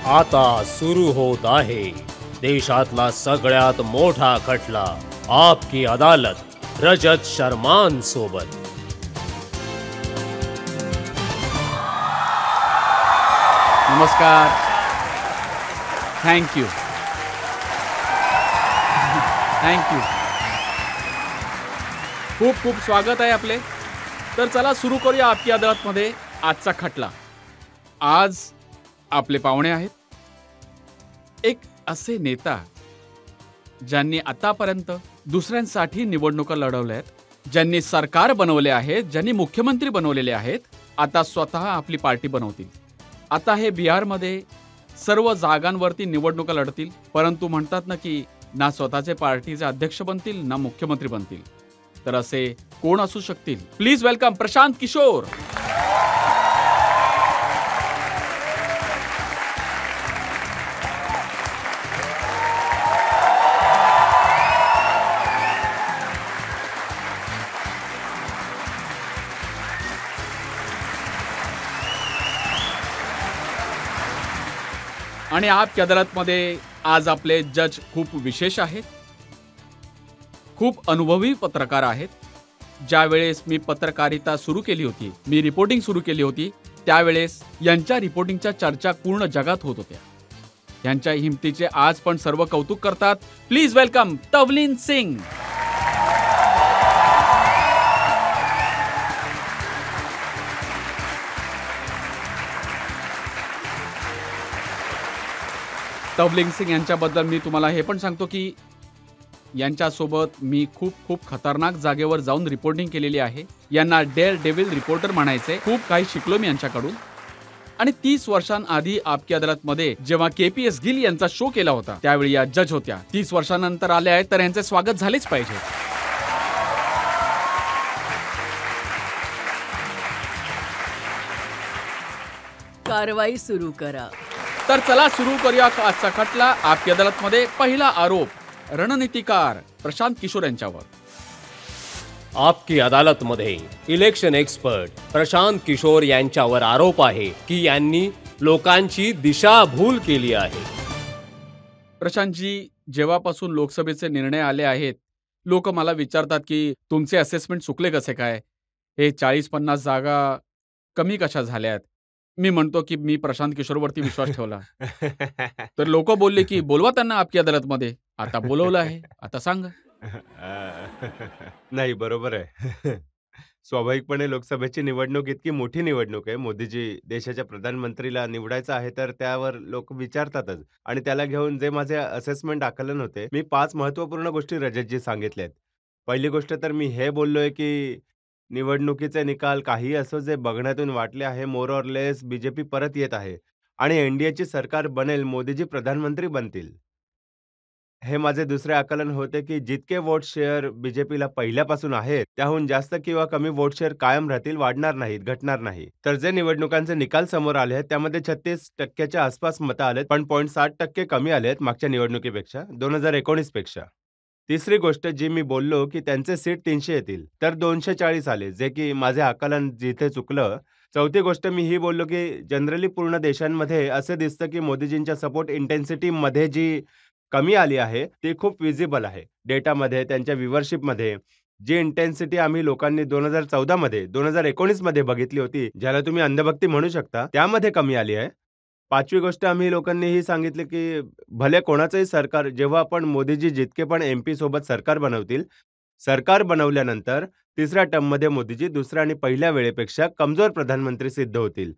आता सुरू होत आहे देशातला सगळ्यात मोठा खटला आपकी अदालत रजत शर्मान सोबत। नमस्कार, थँक्यू थँक्यू खूप खूप स्वागत आहे आपले। तर चला सुरू करूया आपकी अदालतमध्ये आजचा खटला। आज आपले पाहुणे आहेत एक असे नेता ज्यांनी आतापर्यंत दुसऱ्यांसाठी निवडणुका लढवल्या आहेत, ज्यांनी सरकार बनवले आहेत, ज्यांनी मुख्यमंत्री बनवलेले आहेत, आता स्वतः आपली पार्टी बनवतील। आता हे बिहारमध्ये सर्व जागांवरती निवडणुका लढतील, परंतु म्हणतात ना की ना स्वतःचे पार्टीचे अध्यक्ष बनतील ना मुख्यमंत्री बनतील। तर असे कोण असू शकतील? Please welcome Prashant Kishor. आणि आपकी अदालतमध्ये आज आपले जज खूप विशेष आहेत, खूप अनुभवी पत्रकार आहेत। ज्यावेळेस मी पत्रकारिता सुरू केली होती, मी रिपोर्टिंग सुरू केली होती, त्यावेळेस यांच्या रिपोर्टिंगच्या चर्चा पूर्ण जगात होत होत्या। यांच्या हिमतीचे आज पण सर्व कौतुक करतात। Please welcome Tavleen Singh. तवलीन सिंग यांच्याबद्दल मी तुम्हाला हे पण सांगतो की यांच्यासोबत मी खूप खूप खतरनाक जागेवर जाऊन रिपोर्टिंग केलेली आहे। यांना डेअर डेव्हिल रिपोर्टर म्हणायचे। खूप काही शिकलो मी यांच्याकडून। आणि 30 वर्षांआधी आपकी अदालतमध्ये जेव्हा KPS गिल यांचा शो केला होता, त्यावेळी या जज होत्या। 30 वर्षांनंतर आले आहेत, तर यांचे स्वागत झालेच पाहिजे। कारवाई सुरू करा। तर चला सुरू करूया आजचा खटला। आपकी अदालतमध्ये पहिला आरोप रणनीतिकार प्रशांत किशोर यांच्यावर। आपकी अदालतमध्ये इलेक्शन एक्सपर्ट प्रशांत किशोर यांच्यावर आरोप आहे की यांनी लोकांची दिशाभूल केली आहे। प्रशांतजी, जेव्हापासून लोकसभेचे निर्णय आले आहेत, लोक मला विचारतात की तुमचे असेसमेंट चुकले कसे काय, हे 40-50 जागा कमी कशा झाल्यात। मी म्हणतो की मी प्रशांत किशोरवरती विश्वास ठेवला। तर लोक बोलले की बोलवा त्यांना आपकी अदालतमध्ये। आता बोलवलं आहे, आता सांगा। नाही, बरोबर आहे. स्वाभाविकपणे लोकसभेची निवडणूक इतकी मोठी निवडणूक आहे. मोदीजी देशाच्या प्रधानमंत्रीला निवडायचं आहे, तर त्यावर लोक विचारतातच. आणि त्याला घेऊन जे माझे असेसमेंट आकलन होते, मी 5 महत्त्वपूर्ण गोष्टी रजतजी सांगितल्यात। पहिली गोष्ट तर मी हे बोललोय की निवडणुकीचे निकाल काही असो, जे बघण्यातून वाटले आहे, मोर ऑर लेस बीजेपी परत येत आहे आणि एनडीएची सरकार बनेल, मोदीजी प्रधानमंत्री बनतील। हे माझे दुसरे आकलन होते की जितके वोट शेअर बीजेपीला पहिल्यापासून आहेत, त्याहून जास्त किंवा कमी वोट शेअर कायम राहतील, वाढणार नाहीत, घटणार नाही। तर जे निवडणुकांचे निकाल समोर आले आहेत, त्यामध्ये 36% आसपास मतं आलेत, पण 0.7% कमी आलेत मागच्या निवडणुकीपेक्षा, 2019 पेक्षा। तिसरी गोष्ट जी मी बोललो की त्यांचे सीट 300 येतील, तर 240 आले, जे की माझे आकलन जिथे चुकलं। चौथी गोष्ट मी ही बोललो की जनरली पूर्ण देशांमध्ये असे दिसतं की मोदीजींच्या सपोर्ट इंटेन्सिटीमध्ये जी कमी आली आहे, ती खूप विजिबल आहे। डेटामध्ये, त्यांच्या व्ह्यूवरशिपमध्ये जी इंटेन्सिटी आम्ही लोकांनी 2014 मध्ये, 2019 मध्ये बघितली होती, ज्याला तुम्ही अंधभक्ती म्हणू शकता, त्यामध्ये कमी आली आहे। पाचवी गोष्ट आम्ही लोकांनी ही सांगितली की भले कोणाचंही सरकार, जेव्हा आपण मोदीजी जितके पण MP सोबत सरकार बनवतील, सरकार बनवल्यानंतर तिसऱ्या टर्ममध्ये मोदीजी दुसऱ्या आणि पहिल्या वेळेपेक्षा कमजोर प्रधानमंत्री सिद्ध होतील।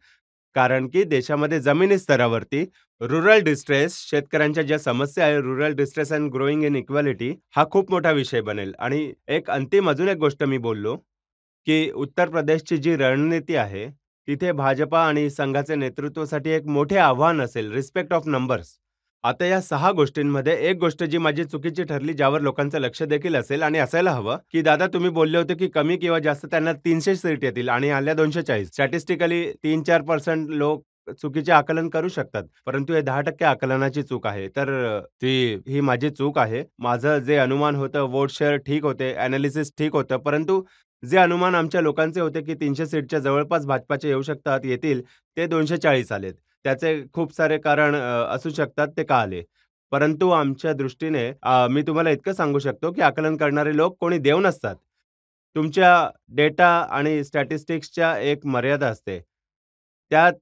कारण की देशामध्ये जमिनी स्तरावरती रुरल डिस्ट्रेस, शेतकऱ्यांच्या ज्या समस्या आहे, rural distress and growing inequality, हा खूप मोठा विषय बनेल। आणि एक अंतिम अजून एक गोष्ट मी बोललो की उत्तर प्रदेशची जी रणनीती आहे, तिथे भाजपा आणि संघाचे नेतृत्वासाठी एक मोठे आव्हान असेल, रिस्पेक्ट ऑफ नंबर्स। आता या 6 गोष्टींमध्ये एक गोष्ट जी माझी चुकीची ठरली, ज्यावर लोकांचं लक्ष देखील असेल आणि असायला हवं, की दादा तुम्ही बोलले होते की कमी किंवा जास्त त्यांना 300 सीट येतील आणि आल्या 240। स्टॅटिस्टिकली 3-4% लोक चुकीचे आकलन करू शकतात, परंतु हे 10% आकलनाची चूक आहे। तर ही माझी चूक आहे। माझं जे अनुमान होतं, वोट शेअर ठीक होते, एनालिसिस ठीक होतं, परंतु जे अनुमान आमच्या लोकांचे होते की 300 सीटच्या जवळपास भाजपाचे येऊ शकतात, येतील, ते 240 आलेत। त्याचे खूप सारे कारण असू शकतात, ते का आले. परंतु आमच्या दृष्टीने मी तुम्हाला इतकं सांगू शकतो, की आकलन करणारे लोक कोणी देव नसतात. तुमच्या डेटा आणि स्टॅटिस्टिक्सच्या एक मर्यादा असते. त्यात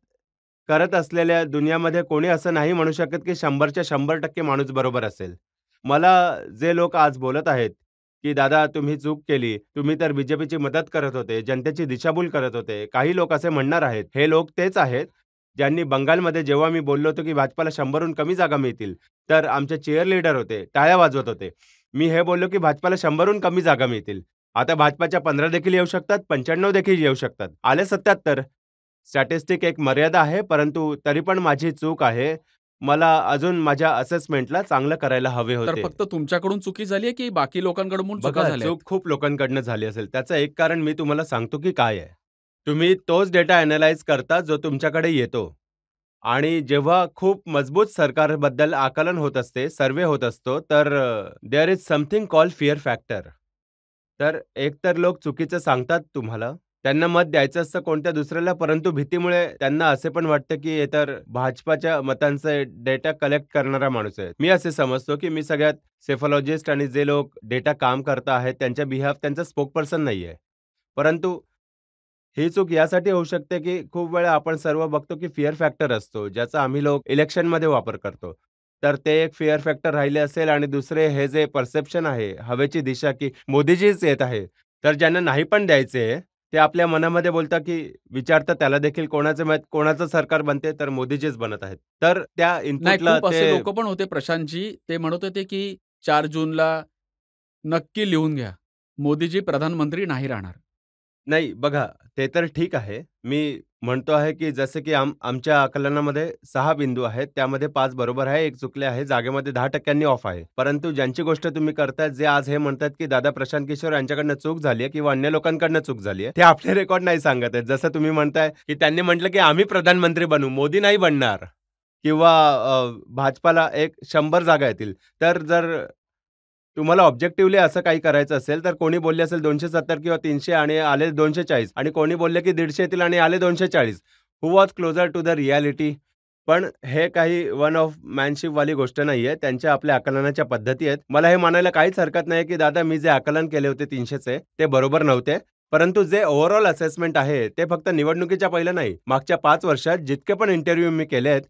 करत असलेल्या दुनियामध्ये कोणी असं नाही म्हणू शकत, की 100च्या 100% माणूस बरोबर असेल. मला जे लोक आज बोलत आहेत, की "दादा तुम्ही चूक केली. तुम्ही तर बीजेपीची मदत करत होते. जनतेची दिशाभूल करत होते." काही लोक असे म्हणणार आहेत. हे लोक तेच आहेत, ज्यांनी बंगालमध्ये जेव्हा मी बोललो होतो, की भाजपाला 100हून कमी जागा मिळतील, तर आमचे चीअर लीडर होते, टाळ्या वाजवत होते. मी हे बोललो, की भाजपाला 100हून कमी जागा मिळतील. आता भाजपाच्या 15 देखील येऊ शकतात, 95 देखील येऊ शकतात. आले 77. स्टॅटिस्टिक एक मर्यादा आहे, परंतु तरी पण माझी चूक आहे. मला अजून माझ्या असेसमेंटला चांगलं करायला हवे तर होते. फक्त तुमच्याकडून चुकी झाली आहे की बाकी लोकांकडून चुका बघा, झाल्या आहेत? चूक खूप लोकांकडनं झाली असेल. त्याचं एक कारण मी तुम्हाला सांगतो, की काय आहे. तुम्ही तोच डेटा ॲनलाईज करता, जो तुमच्याकडे येतो. आणि जेव्हा खूप मजबूत सरकारबद्दल आकलन होत असते, सर्व्हे होत असतो, तर there is something called fear factor. तर एकतर लोक चुकीचं सांगतात तुम्हाला. त्यांना मत द्यायचं असतं कोणत्या दुसऱ्याला, परंतु भीतीमुळे त्यांना असे पण वाटतं, की हे तर भाजपाच्या मतांचा डेटा कलेक्ट करणारा माणूस आहे. मी असे समजतो, की मी सगळ्यात सेफॉलॉजिस्ट आणि जे लोक डेटा काम करत आहेत, त्यांच्या बिहाफ त्यांचा स्पोकपर्सन नाहीये. परंतु ही चूक यासाठी होऊ शकते, की खूप वेळा आपण सर्व बघतो, की फिअर फॅक्टर असतो, ज्याचा आम्ही लोक इलेक्शनमध्ये वापर करतो. तर ते एक फिअर फॅक्टर राहिले असेल आणि दुसरे हे जे परसेप्शन आहे, हवेची दिशा, की मोदीजीच येत आहे. तर ज्यांना नाही पण द्यायचे, ते आपल्या मनामध्ये बोलतात, की विचारतात त्याला देखील कोणाचे मत कोणाचं सरकार बनते, तर मोदीजीच बनत आहेत. तर त्या नाही, इनपुटला खूप असे ते लोक पण होते प्रशांतजी. ते म्हणत होते की 4 जूनला नक्की लिहून घ्या. मोदीजी प्रधानमंत्री नाही राहणार. नाही बघा, ते तर ठीक आहे. मी म्हणतो आहे, की जसं की आमच्या आकलनामध्ये 6 बिंदू आहेत. त्यामध्ये 5 बरोबर आहे, 1 चुकले आहे. जागेमध्ये 10% ऑफ आहे. परंतु ज्यांची गोष्ट तुम्ही करताय, जे आज हे म्हणतात, की दादा प्रशांत किशोर यांच्याकडनं चूक झाली आहे किंवा अन्य लोकांकडनं चूक झाली आहे. ते आपले रेकॉर्ड नाही सांगत आहेत. जसं तुम्ही म्हणताय, की त्यांनी म्हटलं, की आम्ही प्रधानमंत्री बनू, मोदी नाही बनणार किंवा भाजपाला एक 100 जागा येतील. तर जर तुम्हाला ऑब्जेक्टिव्हली असं काही करायचं असेल, तर कोणी बोलले असेल 270 किंवा 300 आणि आले 240 आणि कोणी बोलले की 150 येतील आणि आले 240. Who was closer to the reality? पण हे काही वन ऑफ मॅनशिपवाली गोष्ट नाहीये. त्यांच्या आपल्या आकलनाच्या पद्धती आहेत. मला हे मानायला काहीच हरकत नाही, की दादा मी जे आकलन केले होते 300चे ते बरोबर नव्हते. परंतु जे ओव्हरऑल असेसमेंट आहे, ते फक्त निवडणुकीच्या पहिलं नाही, मागच्या 5 वर्षात जितके पण इंटरव्ह्यू मी केले आहेत,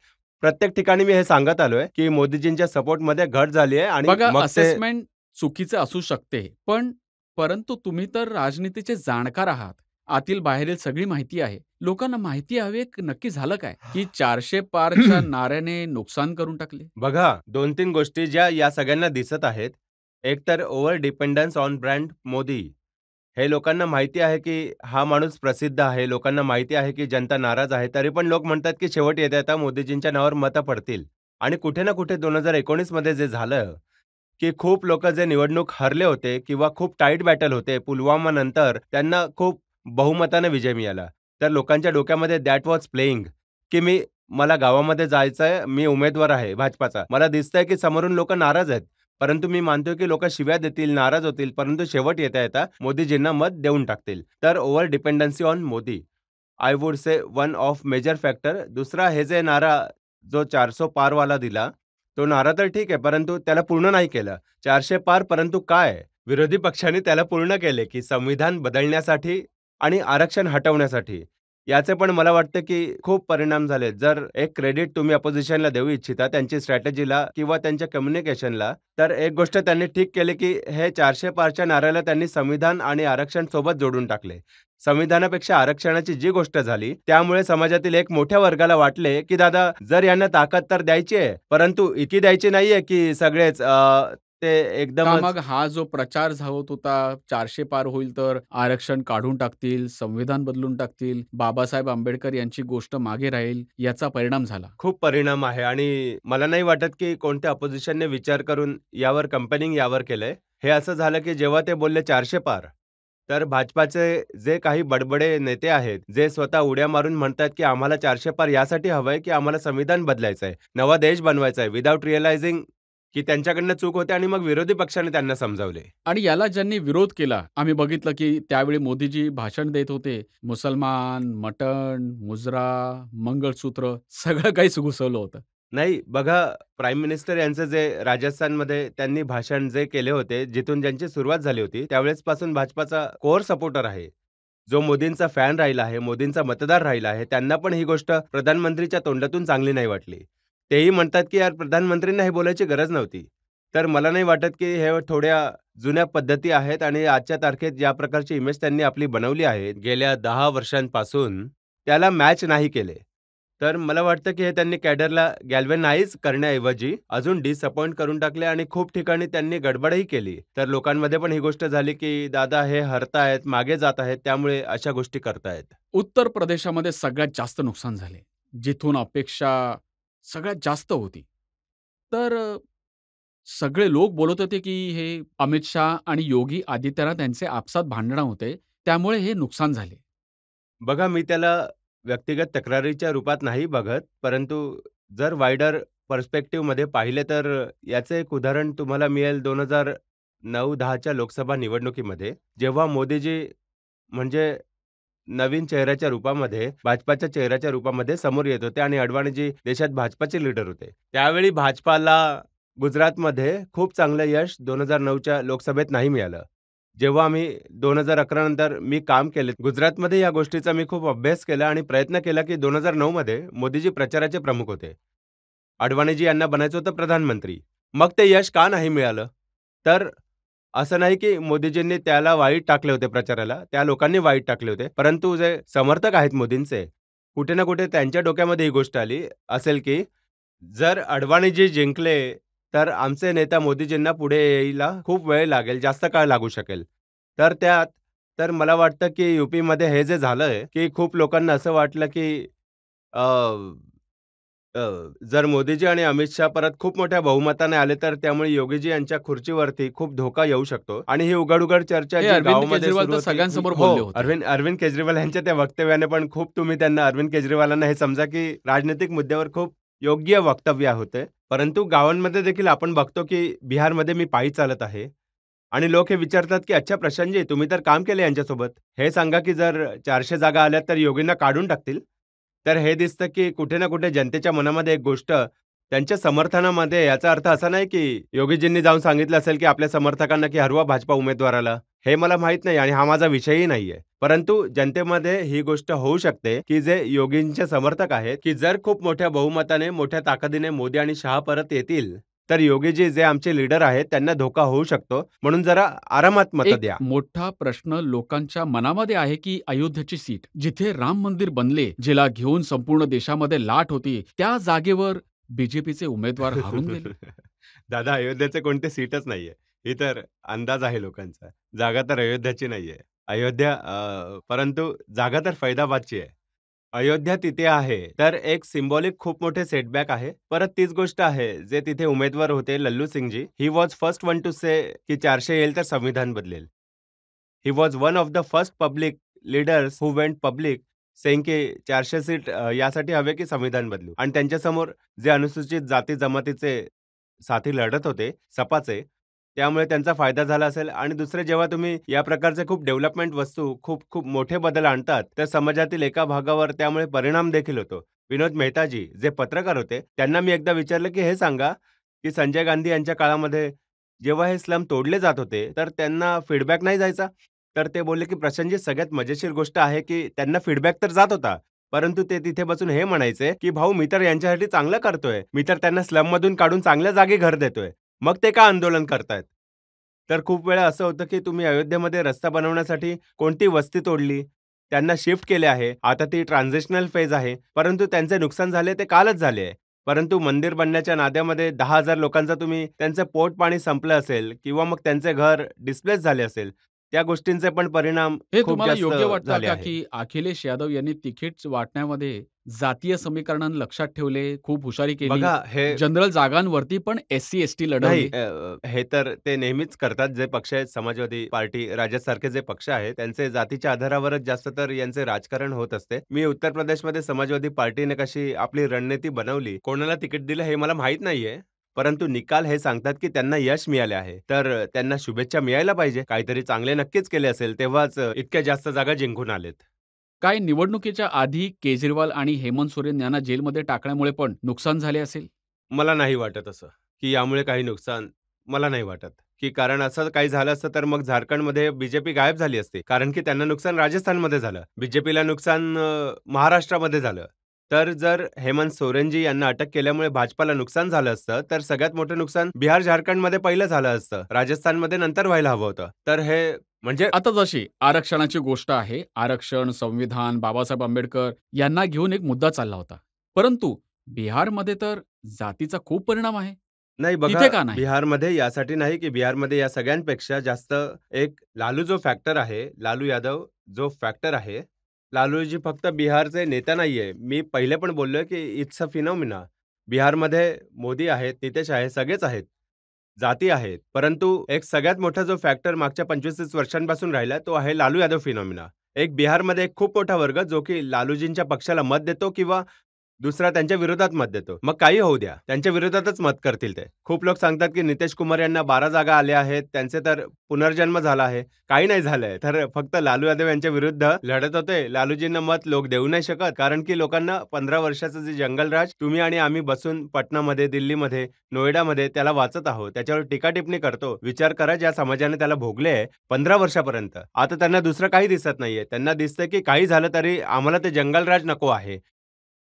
प्रत्येक ठिकाणी मी हे सांगत आलोय, की मोदीजींच्या सपोर्टमध्ये घट झाली आहे आणि बघा, मग ते असेसमेंट चुकीचं असू शकते. परंतु तुम्ही तर राजनीतीचे जाणकार आहात. आतील बाहेरील सगळी माहिती आहे. लोकांना माहिती हवी आहे, नक्की झालं काय? की 400 पारच्या नाऱ्याने नुकसान करून टाकले? बघा, 2-3 गोष्टी ज्या या सगळ्यांना दिसत आहेत. एक तर over dependence on brand Modi. हे लोकांना माहिती आहे, की हा माणूस प्रसिद्ध आहे. लोकांना माहिती आहे, की जनता नाराज आहे. तरी पण लोक म्हणतात, की शेवट येता-येता मोदीजींच्या नावावर मतं पडतील. आणि कुठे ना कुठे 2019 मध्ये जे झालं, की खूप लोकं जे निवडणूक हरले होते किंवा खूप टाईट बॅटल होते. पुलवामा नंतर त्यांना खूप बहुमताने विजय मिळाला. तर लोकांच्या डोक्यामध्ये दॅट वॉज प्लेइंग, की मला गावामध्ये जायचंय, मी उमेदवार आहे भाजपाचा. मला दिसतंय की समोरून लोकं नाराज आहेत. परंतु मी मानतोय की लोकं शिव्या देतील, नाराज होतील, परंतु शेवट येता-येता मोदीजींना मत देऊन टाकतील. तर over dependency on Modi. I would say one of major factor. दुसरा हे जे नारा जो 400 पारवाला दिला, तो नारा तर ठीक आहे, परंतु त्याला पूर्ण नाही केलं. 400 पार परंतु काय? विरोधी पक्षांनी त्याला पूर्ण केले, की संविधान बदलण्यासाठी आणि आरक्षण हटवण्यासाठी. याचे पण मला वाटतं, की खूप परिणाम झाले. जर एक क्रेडिट तुम्ही अपोझिशनला देऊ इच्छिता त्यांची स्ट्रॅटेजीला किंवा त्यांच्या कम्युनिकेशनला, तर एक गोष्ट त्यांनी ठीक केली, की हे 400 पारच्या नाऱ्याला त्यांनी संविधान आणि आरक्षण सोबत जोडून टाकले. संविधानापेक्षा आरक्षणाची जी गोष्ट झाली, त्यामुळे समाजातील एक मोठ्या वर्गाला वाटले, की दादा जर यांना ताकद तर द्यायची आहे, परंतु इतकी द्यायची नाहीये, की सगळेच ते का एकदमच मग हा जो प्रचार होत होता, 400 पार होईल तर आरक्षण काढून टाकतील, संविधान बदलून टाकतील, बाबासाहेब आंबेडकर यांची गोष्ट मागे राहील, याचा परिणाम झाला? खूप परिणाम आहे आणि मला नाही वाटत, की कोणत्या अपोझिशनने विचार करून यावर कंपेनिंग यावर केलंय. हे असं झालं, की जेव्हा ते बोलले 400 पार, तर भाजपाचे जे काही बडबडे नेते आहेत, जे स्वतः उड्या मारून म्हणतात, की आम्हाला 400 पार यासाठी हवंय, की आम्हाला संविधान बदलायचंय, नवा देश बनवायचा आहे, विथआऊट रिअलायझिंग की त्यांच्याकडनं चूक होते आणि मग विरोधी पक्षाने त्यांना समजावले. आणि याला ज्यांनी विरोध केला, आम्ही बघितलं की त्यावेळी मोदीजी भाषण देत होते. मुसलमान, मटण, मुजरा, मंगळसूत्र सगळं काहीच घुसवलं होतं. नाही बघा, प्राईम मिनिस्टर यांचं जे राजस्थानमध्ये त्यांनी भाषण जे केले होते, जिथून ज्यांची सुरुवात झाली होती, त्यावेळेसपासून भाजपाचा कोर सपोर्टर आहे. जो मोदींचा फॅन राहिला आहे, मोदींचा मतदार राहिला आहे, त्यांना पण ही गोष्ट प्रधानमंत्रीच्या तोंडातून चांगली नाही वाटली. तेही म्हणतात, की यार प्रधानमंत्रींना हे बोलायची गरज नव्हती. तर मला नाही वाटत, की हे थोड्या जुन्या पद्धती आहेत आणि आजच्या तारखेत ज्या प्रकारची इमेज त्यांनी आपली बनवली आहे, गेल्या 10 वर्षांपासून त्याला मॅच नाही केले. तर मला वाटतं, की हे त्यांनी कॅडरला गॅल्व्हनाइज करण्याऐवजी अजून डिसअपॉइंट करून टाकले आणि खूप ठिकाणी त्यांनी गडबडही केली. तर लोकांमध्ये पण ही गोष्ट झाली, की दादा हे हरतायत, मागे जात आहेत, त्यामुळे अशा गोष्टी करतायत. उत्तर प्रदेशामध्ये सगळ्यात जास्त नुकसान झाले. जिथून अपेक्षा सगळ्यात जास्त होती. तर सगळे लोक बोलत होते, की हे अमित शाह आणि योगी आदित्यनाथ यांचे आपसात भांडणं होते. त्यामुळे हे नुकसान झाले. बघा, मी त्याला व्यक्तिगत तक्रारीच्या रूपात नाही बघत, परंतु जर वाइडर पर्स्पेक्टिव्हमध्ये पाहिले तर याचं एक उदाहरण तुम्हाला मिळेल 2009-10च्या लोकसभा निवडणुकीमध्ये, जेव्हा मोदीजी म्हणजे नवीन चेहऱ्याच्या रूपामध्ये, भाजपाच्या चेहऱ्याच्या रूपामध्ये समोर येत होते आणि अडवाणीजी देशात भाजपाचे लीडर होते. त्यावेळी भाजपाला गुजरातमध्ये खूप चांगलं यश 2009च्या लोकसभेत नाही मिळालं. जेव्हा आम्ही 2011 नंतर मी काम केले गुजरातमध्ये, या गोष्टीचा मी खूप अभ्यास केला आणि प्रयत्न केला, की 2009 मध्ये मोदीजी प्रचाराचे प्रमुख होते. अडवाणीजी यांना बनायचं होतं प्रधानमंत्री. मग ते यश का नाही मिळालं? तर असं नाही, की मोदीजींनी त्याला वाईट टाकले होते प्रचाराला. त्या लोकांनी वाईट टाकले होते. परंतु जे समर्थक आहेत मोदींचे, कुठे ना कुठे त्यांच्या डोक्यामध्ये ही गोष्ट आली असेल, की जर अडवाणीजी जिंकले, तर आमचे नेता मोदीजींना पुढे यायला खूप वेळ लागेल, जास्त काळ लागू शकेल. तर त्यात तर मला वाटतं, की यूपीमध्ये हे जे झालंय, की खूप लोकांना असं वाटलं, की अ, अ, जर मोदीजी आणि अमित शाह परत खूप मोठ्या बहुमताने आले, तर त्यामुळे योगीजी यांच्या खुर्चीवरती खूप धोका येऊ शकतो. आणि ही उघड-उघड चर्चा हे जी अरविंद गावामध्ये केजरीवाल सुरू तर होती सगळ्यांसमोर हो, बोलले होते. अरविंद अरविंद केजरीवाल यांच्या त्या वक्तव्याने पण खूप तुम्ही त्यांना अरविंद केजरीवालांना हे समजा, की राजनैतिक मुद्द्यावर खूप योग्य वक्तव्य होते. परंतु गावांमध्ये देखील आपण बघतो, की बिहारमध्ये मी पायी चालत आहे आणि लोक हे विचारतात, की "अच्छा प्रशांतजी, तुम्ही तर काम केलं यांच्यासोबत. हे सांगा, की जर 400 जागा आल्या, तर योगींना काढून टाकतील?" तर हे दिसतं, की कुठे ना कुठे जनतेच्या मनामध्ये एक गोष्ट त्यांच्या समर्थनामध्ये, याचा अर्थ असा नाही, की योगीजींनी जाऊन सांगितलं असेल, की आपल्या समर्थकांना, की हरवा भाजपा उमेदवाराला. हे मला माहीत नाही आणि हा माझा विषयही नाहीये. परंतु जनतेमध्ये ही गोष्ट होऊ शकते, की जे योगींचे समर्थक आहेत, की जर खूप मोठ्या बहुमताने, मोठ्या ताकदीने मोदी आणि शहा परत येतील, तर योगीजी जे आमचे लीडर आहेत, त्यांना धोका होऊ शकतो. म्हणून जरा आरामात मतं एक द्या. मोठा प्रश्न लोकांच्या मनामध्ये आहे, की अयोध्येची सीट, जिथे राम मंदिर बनले, जिला घेऊन संपूर्ण देशामध्ये लाट होती, त्या जागेवर बीजेपीचे उमेदवार हारून गेले. दादा, अयोध्येचे कोणते सीटच नाहीये. ही तर अंदाज आहे लोकांचा. जागा तर अयोध्याची नाहीये. अयोध्या परंतु जागा तर फैदाबादची आहे. अयोध्या तिथे आहे, तर एक सिम्बॉलिक खूप मोठे सेटबॅक आहे. परत तीच गोष्ट आहे, जे तिथे उमेदवार होते Lallu Singhji, he was first one to say की 400 येईल तर संविधान बदलेल. He was one of the first public leaders who went public saying की 400 सीट यासाठी हवे की संविधान बदलू. आणि त्यांच्यासमोर जे अनुसूचित जाती जमातीचे साथी लढत होते सपाचे, त्यामुळे त्यांचा फायदा झाला असेल. आणि दुसरे, जेव्हा तुम्ही या प्रकारचे खूप डेव्हलपमेंट वस्तू, खूप खूप मोठे बदल आणतात, तर समाजातील एका भागावर त्यामुळे परिणाम देखील होतो. विनोद मेहताजी जे पत्रकार होते, त्यांना मी एकदा विचारलं, की हे सांगा, की संजय गांधी यांच्या काळामध्ये जेव्हा हे स्लम तोडले जात होते, तर त्यांना फीडबॅक नाही जायचा? तर ते बोलले, की "प्रशांतजी, सगळ्यात मजेशीर गोष्ट आहे, की त्यांना फीडबॅक तर जात होता. परंतु ते तिथे बसून हे म्हणायचे, की भाऊ, मी तर यांच्यासाठी चांगलं करतोय. मी तर त्यांना स्लममधून काढून चांगल्या जागी घर देतोय. मग ते का आंदोलन करतायत?" तर खूप वेळा असं होतं, की तुम्ही अयोध्येमध्ये रस्ता बनवण्यासाठी कोणती वस्ती तोडली, त्यांना शिफ्ट केले आहे. आता ती ट्रान्झिशनल फेज आहे. परंतु त्यांचे नुकसान झाले ते कालच झाले आहे. परंतु मंदिर बनण्याच्या नाद्यामध्ये 10,000 लोकांचा तुम्ही त्यांचं पोटपाणी संपलं असेल किंवा मग त्यांचे घर डिस्प्लेस झाले असेल, त्या गोष्टींचे पण परिणाम हे खूप तुम्हाला जास्त योग्य वाटतं झाले का, आहे. की अखिलेश यादव यांनी तिकीट वाटण्यामध्ये जातीय समीकरणांना लक्षात ठेवले, खूप हुशारी केली, बघा हे जनरल जागांवरती पण एस-सी-एस-टी नाही, लढवली? हे तर ते नेहमीच करतात जे पक्ष आहेत. समाजवादी पार्टी, राजदसारखे जे पक्ष आहेत, त्यांचे जातीच्या आधारावरच जास्त तर यांचे राजकारण होत असते. मी उत्तर प्रदेशमध्ये समाजवादी पार्टीने कशी आपली रणनीती बनवली, कोणाला तिकीट दिलं हे मला माहीत नाहीये. परंतु निकाल हे सांगतात की त्यांना यश मिळाले आहे. तर त्यांना शुभेच्छा मिळायला पाहिजे. काहीतरी चांगले नक्कीच केले असेल, तेव्हाच इतक्या जास्त जागा जिंकून आलेत. काय निवडणुकीच्या आधी केजरीवाल आणि हेमंत सोरेन यांना जेलमध्ये टाकण्यामुळे पण नुकसान झाले असेल? मला नाही वाटत असं, की यामुळे काही नुकसान मला नाही वाटत, की कारण असं काही झालं असतं तर मग झारखंडमध्ये बीजेपी गायब झाली असती. कारण की त्यांना नुकसान राजस्थानमध्ये झालं. बीजेपीला नुकसान महाराष्ट्रामध्ये झालं. तर जर हेमंत सोरेनजी यांना अटक केल्यामुळे भाजपाला नुकसान झालं असतं, तर सगळ्यात मोठं नुकसान बिहार, झारखंडमध्ये पहिलं झालं असतं. राजस्थानमध्ये नंतर व्हायला हवं होतं. तर हे म्हणजे आता जशी आरक्षणाची गोष्ट आहे, आरक्षण, संविधान, बाबासाहेब आंबेडकर यांना घेऊन एक मुद्दा चालला होता. परंतु बिहारमध्ये तर जातीचा खूप परिणाम आहे. नाही बघा, तिथे का नाही? बिहारमध्ये यासाठी नाही, की बिहारमध्ये या सगळ्यांपेक्षा जास्त एक लालू जो फॅक्टर आहे, लालू यादव जो फॅक्टर आहे, लालूजी फक्त बिहारचे नेता नाहीये. मी पहिले पण बोललोय, की इट्स अ फिनॉमिना. बिहारमध्ये मोदी आहेत, नितीश आहे, सगळेच आहेत. जाती आहेत. परंतु एक सगळ्यात मोठा जो फॅक्टर मागच्या 25-30 वर्षांपासून राहिला, तो आहे लालू यादव फिनॉमिना. एक बिहारमध्ये एक खूप मोठा वर्ग जो की लालूजींच्या पक्षाला मत देतो किंवा दुसरा त्यांच्या विरोधात मत देतो. मग काही होऊ द्या. त्यांच्या विरोधातच मत करतील ते. खूप लोक सांगतात, की नितीश कुमार यांना 12 जागा आल्या आहेत. त्यांचे तर पुनर्जन्म झाला आहे. काही नाही झालंय. तर फक्त लालू यादव यांच्या विरुद्ध लढत होते. लालूजींना मत लोक देऊ नाही शकत. कारण की लोकांना 15 वर्षाचं जे जंगलराज तुम्ही आणि आम्ही बसून पटनामध्ये, दिल्लीमध्ये, नोएडामध्ये त्याला वाचत आहोत. त्याच्यावर टीका-टिप्पणी करतो. विचार करा ज्या समाजाने त्याला भोगले 15 वर्षापर्यंत. आता त्यांना दुसरं काही दिसत नाहीये. त्यांना दिसतंय, की काही झालं तरी आम्हाला ते जंगलराज नको आहे.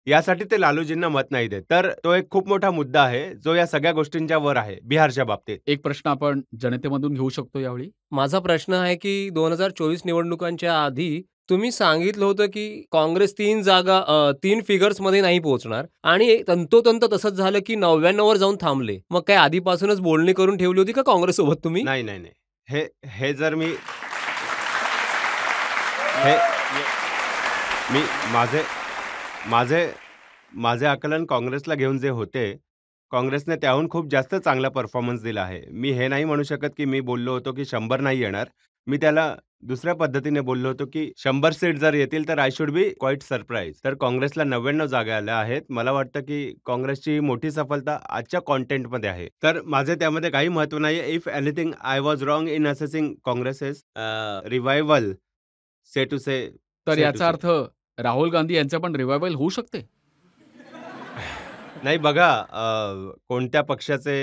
यासाठी ते लालूजींना मत नाही देत. तर तो एक खूप मोठा मुद्दा आहे, जो या सगळ्या गोष्टींच्या वर आहे, बिहारच्या बाबतीत. एक प्रश्न आपण जनतेमधून घेऊ शकतो यावेळी. माझा प्रश्न आहे की 2024 निवडणुकांच्या आधी तुम्ही सांगितलं होतं की काँग्रेस 3 फिगर्समध्ये नाही पोहोचणार आणि तंतोतंत तसंच झालं की 99 वर जाऊन थांबले. मग काय आधीपासूनच बोलणी करून ठेवली होती का काँग्रेससोबत तुम्ही? नाही, नाही, नाही. हे हे जर मी हे मी माझे माझे माझे आकलन काँग्रेसला घेऊन जे होते, काँग्रेसने त्याहून खूप जास्त चांगला परफॉर्मन्स दिला आहे. मी हे नाही म्हणू शकत, की मी बोललो होतो, की 100 नाही येणार. मी त्याला दुसऱ्या पद्धतीने बोललो होतो, की 100 सीट जर येतील तर I should be quite surprise. तर काँग्रेसला 99 जागा आल्या आहेत. मला वाटतं, की काँग्रेसची मोठी सफलता आजच्या कॉन्टेंटमध्ये आहे. तर माझे त्यामध्ये काही महत्त्व नाहीये. If anything I was wrong in assessing Congress's revival say to say तर से टू याचा से. अर्थ राहुल गांधी यांचं पण रिवायवल होऊ शकते? नाही बघा, कोणत्या पक्षाचे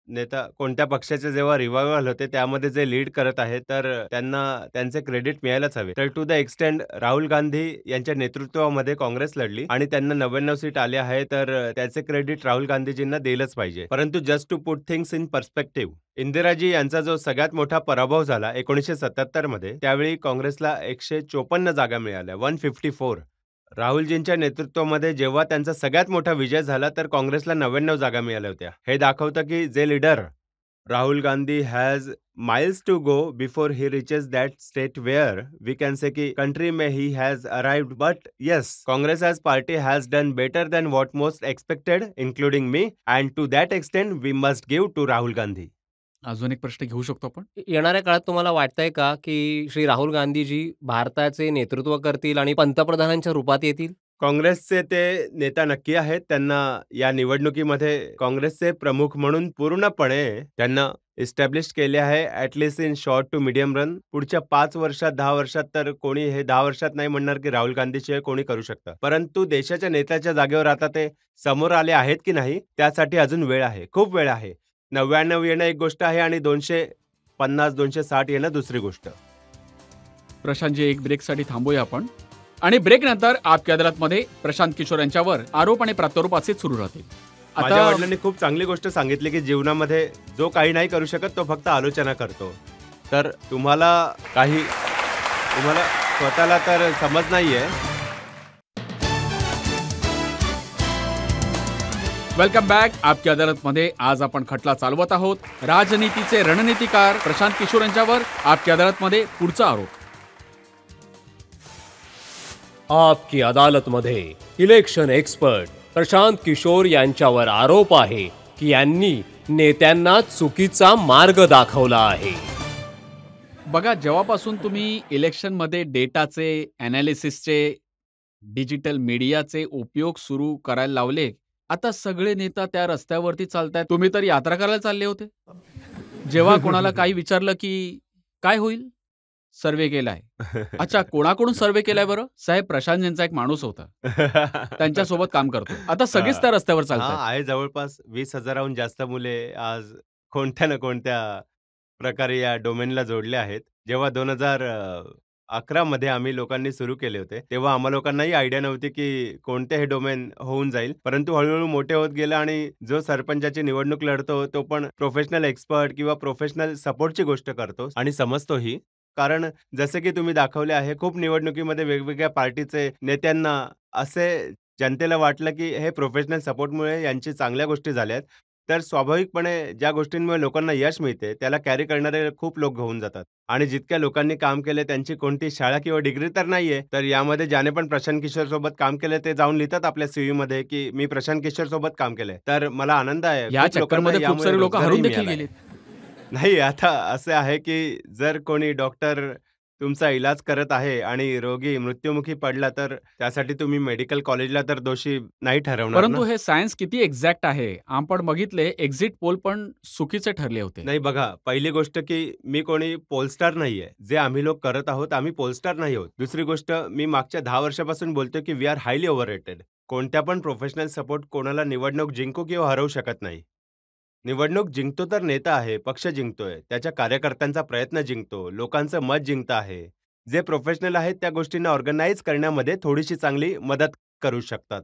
नेता कोणत्या पक्षाचे जेव्हा रिवायवल होते त्यामध्ये जे लीड करत आहेत, तर त्यांना त्यांचे क्रेडिट मिळायलाच हवे. तर to the extent Rahul Gandhi यांच्या नेतृत्वामध्ये काँग्रेस लढली आणि त्यांना 99 सीट आले आहे, तर त्याचे क्रेडिट राहुल गांधीजींना दिलंच पाहिजे. परंतु just to put things in perspective, Indiraji यांचा जो सगळ्यात मोठा पराभव झाला 1977 मध्ये, त्यावेळी काँग्रेसला 154 जागा मिळाल्या, 154. राहुलजींच्या नेतृत्वामध्ये जेव्हा त्यांचा सगळ्यात मोठा विजय झाला, तर काँग्रेसला 99 जागा मिळाल्या होत्या. हे दाखवतं की जे leader Rahul Gandhi has miles to go before he reaches that state where we can say की कंट्री में he has arrived. But yes, Congress as party has done better than what most expected, including me, and to that extent we must give to Rahul Gandhi. अजून एक प्रश्न घेऊ शकतो आपण? येणाऱ्या काळात तुम्हाला वाटतंय का की श्री राहुल गांधीजी भारताचे नेतृत्व करतील आणि पंतप्रधानांच्या रूपात येतील? काँग्रेसचे ते नेता नक्की आहेत. त्यांना या निवडणुकीमध्ये काँग्रेसचे प्रमुख म्हणून पूर्णपणे त्यांना इस्टॅब्लिश केले आहे. At least in short to medium run. पुढच्या 5 वर्षात, 10 वर्षात तर कोणी हे 10 वर्षात नाही म्हणणार की राहुल गांधीशिवाय कोणी करू शकतं. परंतु देशाच्या नेत्याच्या जागेवर आता ते समोर आले आहेत की नाही, त्यासाठी अजून वेळ आहे. खूप वेळ आहे. 99 येणं एक गोष्ट आहे आणि 250, 260 येणं दुसरी गोष्ट. प्रशांतजी, एक ब्रेकसाठी थांबूया आपण आणि ब्रेक नंतर आपकी अदालतमध्ये प्रशांत किशोर यांच्यावर आरोप आणि प्रत्यारोप असेच सुरू राहतील. माझ्या आता वडिलांनी खूप चांगली गोष्ट सांगितली की जीवनामध्ये जो काही नाही करू शकत तो फक्त आलोचना करतो. तर तुम्हाला स्वतःला तर समज नाहीये. Welcome back. आपकी अदालतमध्ये आज आपण खटला चालवत आहोत. राजनीतीचे रणनीतिकार प्रशांत किशोर यांच्यावर आपकी अदालतमध्ये पुढचा आरोप. आपकी अदालतमध्ये इलेक्शन एक्सपर्ट प्रशांत किशोर यांच्यावर आरोप आहे की यांनी नेत्यांना चुकीचा मार्ग दाखवला आहे. बघा, जेव्हापासून तुम्ही इलेक्शनमध्ये डेटाचे, ॲनालिसिसचे, डिजिटल मीडियाचे उपयोग सुरू करायला लावले, आता सगळे नेता त्या रस्त्यावरती चालतायत. तुम्ही तर यात्रा करायला चालले होते. जेव्हा कोणाला काही विचारलं की काय होईल? सर्व्हे केलाय. अच्छा, कोणाकडून सर्व्हे केलाय बरं? साहेब प्रशांत एक माणूस होता. त्यांच्यासोबत काम करतो. आता सगळेच त्या रस्त्यावर चालतायत. आहे जवळपास 20,000हून जास्त मुले आज कोणत्या ना कोणत्या प्रकारे या डोमेनला जोडले आहेत. जेव्हा 2011 मध्ये आम्ही लोकांनी सुरू केले होते, तेव्हा आम्हा लोकांनाही आयडिया नव्हती, की कोणते हे डोमेन होऊन जाईल. परंतु हळू मोठे होत गेलं आणि जो सरपंचाची निवडणूक लढतो, तो पण प्रोफेशनल एक्सपर्ट किंवा प्रोफेशनल सपोर्टची गोष्ट करतो आणि समजतोही. कारण जसे की तुम्ही दाखवले आहे, खूप निवडणुकीमध्ये वेगवेगळ्या पार्टीचे नेत्यांना असे जनतेला वाटलं, की हे प्रोफेशनल सपोर्टमुळे यांची चांगल्या गोष्टी झाल्यात. तर स्वाभाविकपणे ज्या गोष्टींमुळे लोकांना यश मिळते, त्याला कॅरी करणारे खूप लोक होऊन जातात. आणि जितक्या लोकांनी काम केले त्यांची कोणती शाळा किंवा डिग्री तर नाहीये. तर यामध्ये ज्याने पण प्रशांत किशोरसोबत काम केलं ते जाऊन लिहितात आपल्या सीव्हीमध्ये, की मी प्रशांत किशोरसोबत काम केलंय. तर मला आनंद आहे. या खूप लोकांना चक्करमध्ये खूप यामुळे सारे लोक रोजगारही हरून देखील मिळाला आहे. गेलेत. नाही, आता असं आहे, की जर कोणी डॉक्टर तुमचा इलाज करत आहे आणि रोगी मृत्युमुखी पडला, तर त्यासाठी तुम्ही मेडिकल कॉलेजला तर दोषी नाही ठरवणार ना? परंतु हे सायन्स किती एक्झॅक्ट आहे. आपण बघितले एक्झिट पोल पण चुकीचे ठरले होते. नाही बघा, पहिली गोष्ट की मी कोणी पोलस्टार नाहीये. जे आम्ही लोक करत आहोत, आम्ही पोलस्टार नाही आहोत. दुसरी गोष्ट, मी मागच्या 10 वर्षापासून बोलतोय की वी आर हायली ओव्हररेटेड. कोणत्या पण प्रोफेशनल सपोर्ट कोणाला निवडणूक जिंकू किंवा हरवू शकत नाही. निवडणूक जिंकतो तर नेता आहे, पक्ष जिंकतोय, त्याच्या कार्यकर्त्यांचा प्रयत्न जिंकतो, लोकांचं मत जिंकतं आहे. जे प्रोफेशनल आहेत त्या गोष्टींना ऑर्गनाइज करण्यामध्ये थोडीशी चांगली मदत करू शकतात.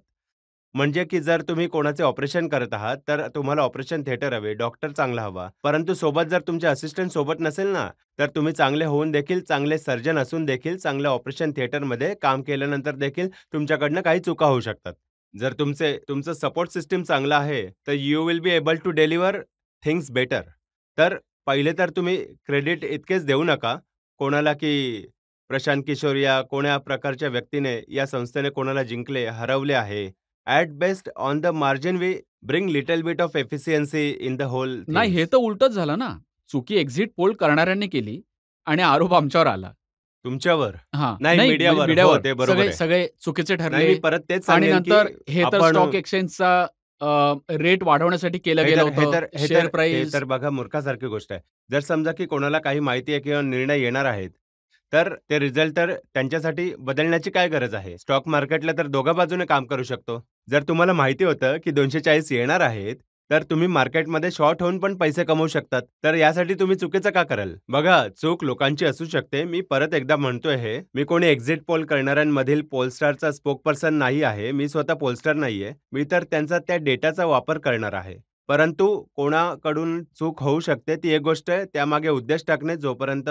म्हणजे की जर तुम्ही कोणाचे ऑपरेशन करत आहात, तर तुम्हाला ऑपरेशन थिएटर हवे, डॉक्टर चांगला हवा. परंतु सोबत जर तुमचे असिस्टंट सोबत नसेल ना, तर तुम्ही चांगले होऊन देखील, चांगले सर्जन असून देखील, चांगल्या ऑपरेशन थिएटरमध्ये काम केल्यानंतर देखील तुमच्याकडनं काही चुका होऊ शकतात. जर तुमचं सपोर्ट सिस्टम चांगलं आहे, तर you will be able to deliver things better. तर पहिले तर तुम्ही क्रेडिट इतकेच देऊ नका कोणाला, की प्रशांत किशोर या कोण्या प्रकारच्या व्यक्तीने या संस्थेने कोणाला जिंकले, हरवले आहे. At best on the margin we bring little bit of efficiency in the whole नाही, हे थिंग्स. तर उलटंच झालं ना. चुकी एक्झिट पोल करणाऱ्यांनी केली आणि आरोप आमच्यावर आला. तुमच्यावर? हां. नाही, नाही, मीडियावर. हो, मीडियावर ते बरोबर सगळे आहे. सगळे चुकीचे नाही, ठरले मी परत तेच आणि सांगेन, की नंतर हे तर आपण स्टॉक एक्सचेंजचा रेट वाढवण्यासाठी केलं हे गेलं तर हे होतं. तर हे शेअर तर हे प्राइस तर बघा मूर्खासारखी गोष्ट आहे. जर समजा की कोणाला काही माहिती आहे किंवा निर्णय येणार आहेत, तर ते रिझल्ट तर त्यांच्यासाठी बदलण्याची काय गरज आहे? स्टॉक मार्केटला तर दोघा बाजूने काम करू शकतो. जर तुम्हाला माहिती होतं की 240 येणार आहेत, तर तुम्ही मार्केटमध्ये शॉर्ट होऊन पण पैसे कमवू शकतात. तर यासाठी तुम्ही चुकीचं का कराल? बघा, चूक लोकांची असू शकते. मी परत एकदा म्हणतोय हे. मी कोणी एक्झिट पोल करणाऱ्यांमधील पोलस्टारचा स्पोकपर्सन नाही आहे. मी स्वतः पोलस्टार नाहीये. मी तर त्यांचा त्या डेटाचा वापर करणार आहे. परंतु कोणाकडून चूक होऊ शकते ती एक गोष्ट आहे. त्यामागे उद्देश टाकणे जोपर्यंत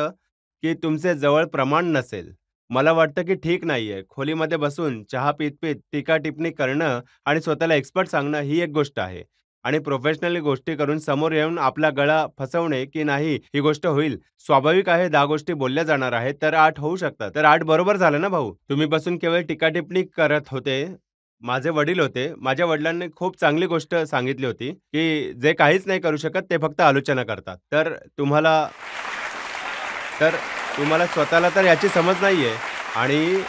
की तुमचे जवळ प्रमाण नसेल. मला वाटतं की ठीक नाहीये. खोलीमध्ये बसून चहा पीत-पीत टीका-टिप्पणी करणं आणि स्वतःला एक्सपर्ट सांगणं ही एक गोष्ट आहे. आणि प्रोफेशनली गोष्टी करून समोर येऊन आपला गळा फसवणे की नाही ही गोष्ट होईल. स्वाभाविक आहे 10 गोष्टी बोलल्या जाणार आहेत, तर 8 होऊ शकतात. तर 8 बरोबर झालं ना भाऊ. तुम्ही बसून केवळ टीका-टिप्पणी करत होते. माझे वडील होते. माझ्या वडिलांनी खूप चांगली गोष्ट सांगितली होती, की जे काहीच नाही करू शकत ते फक्त आलोचना करतात. तर तुम्हाला स्वतःला तर याची समज नाहीये आणि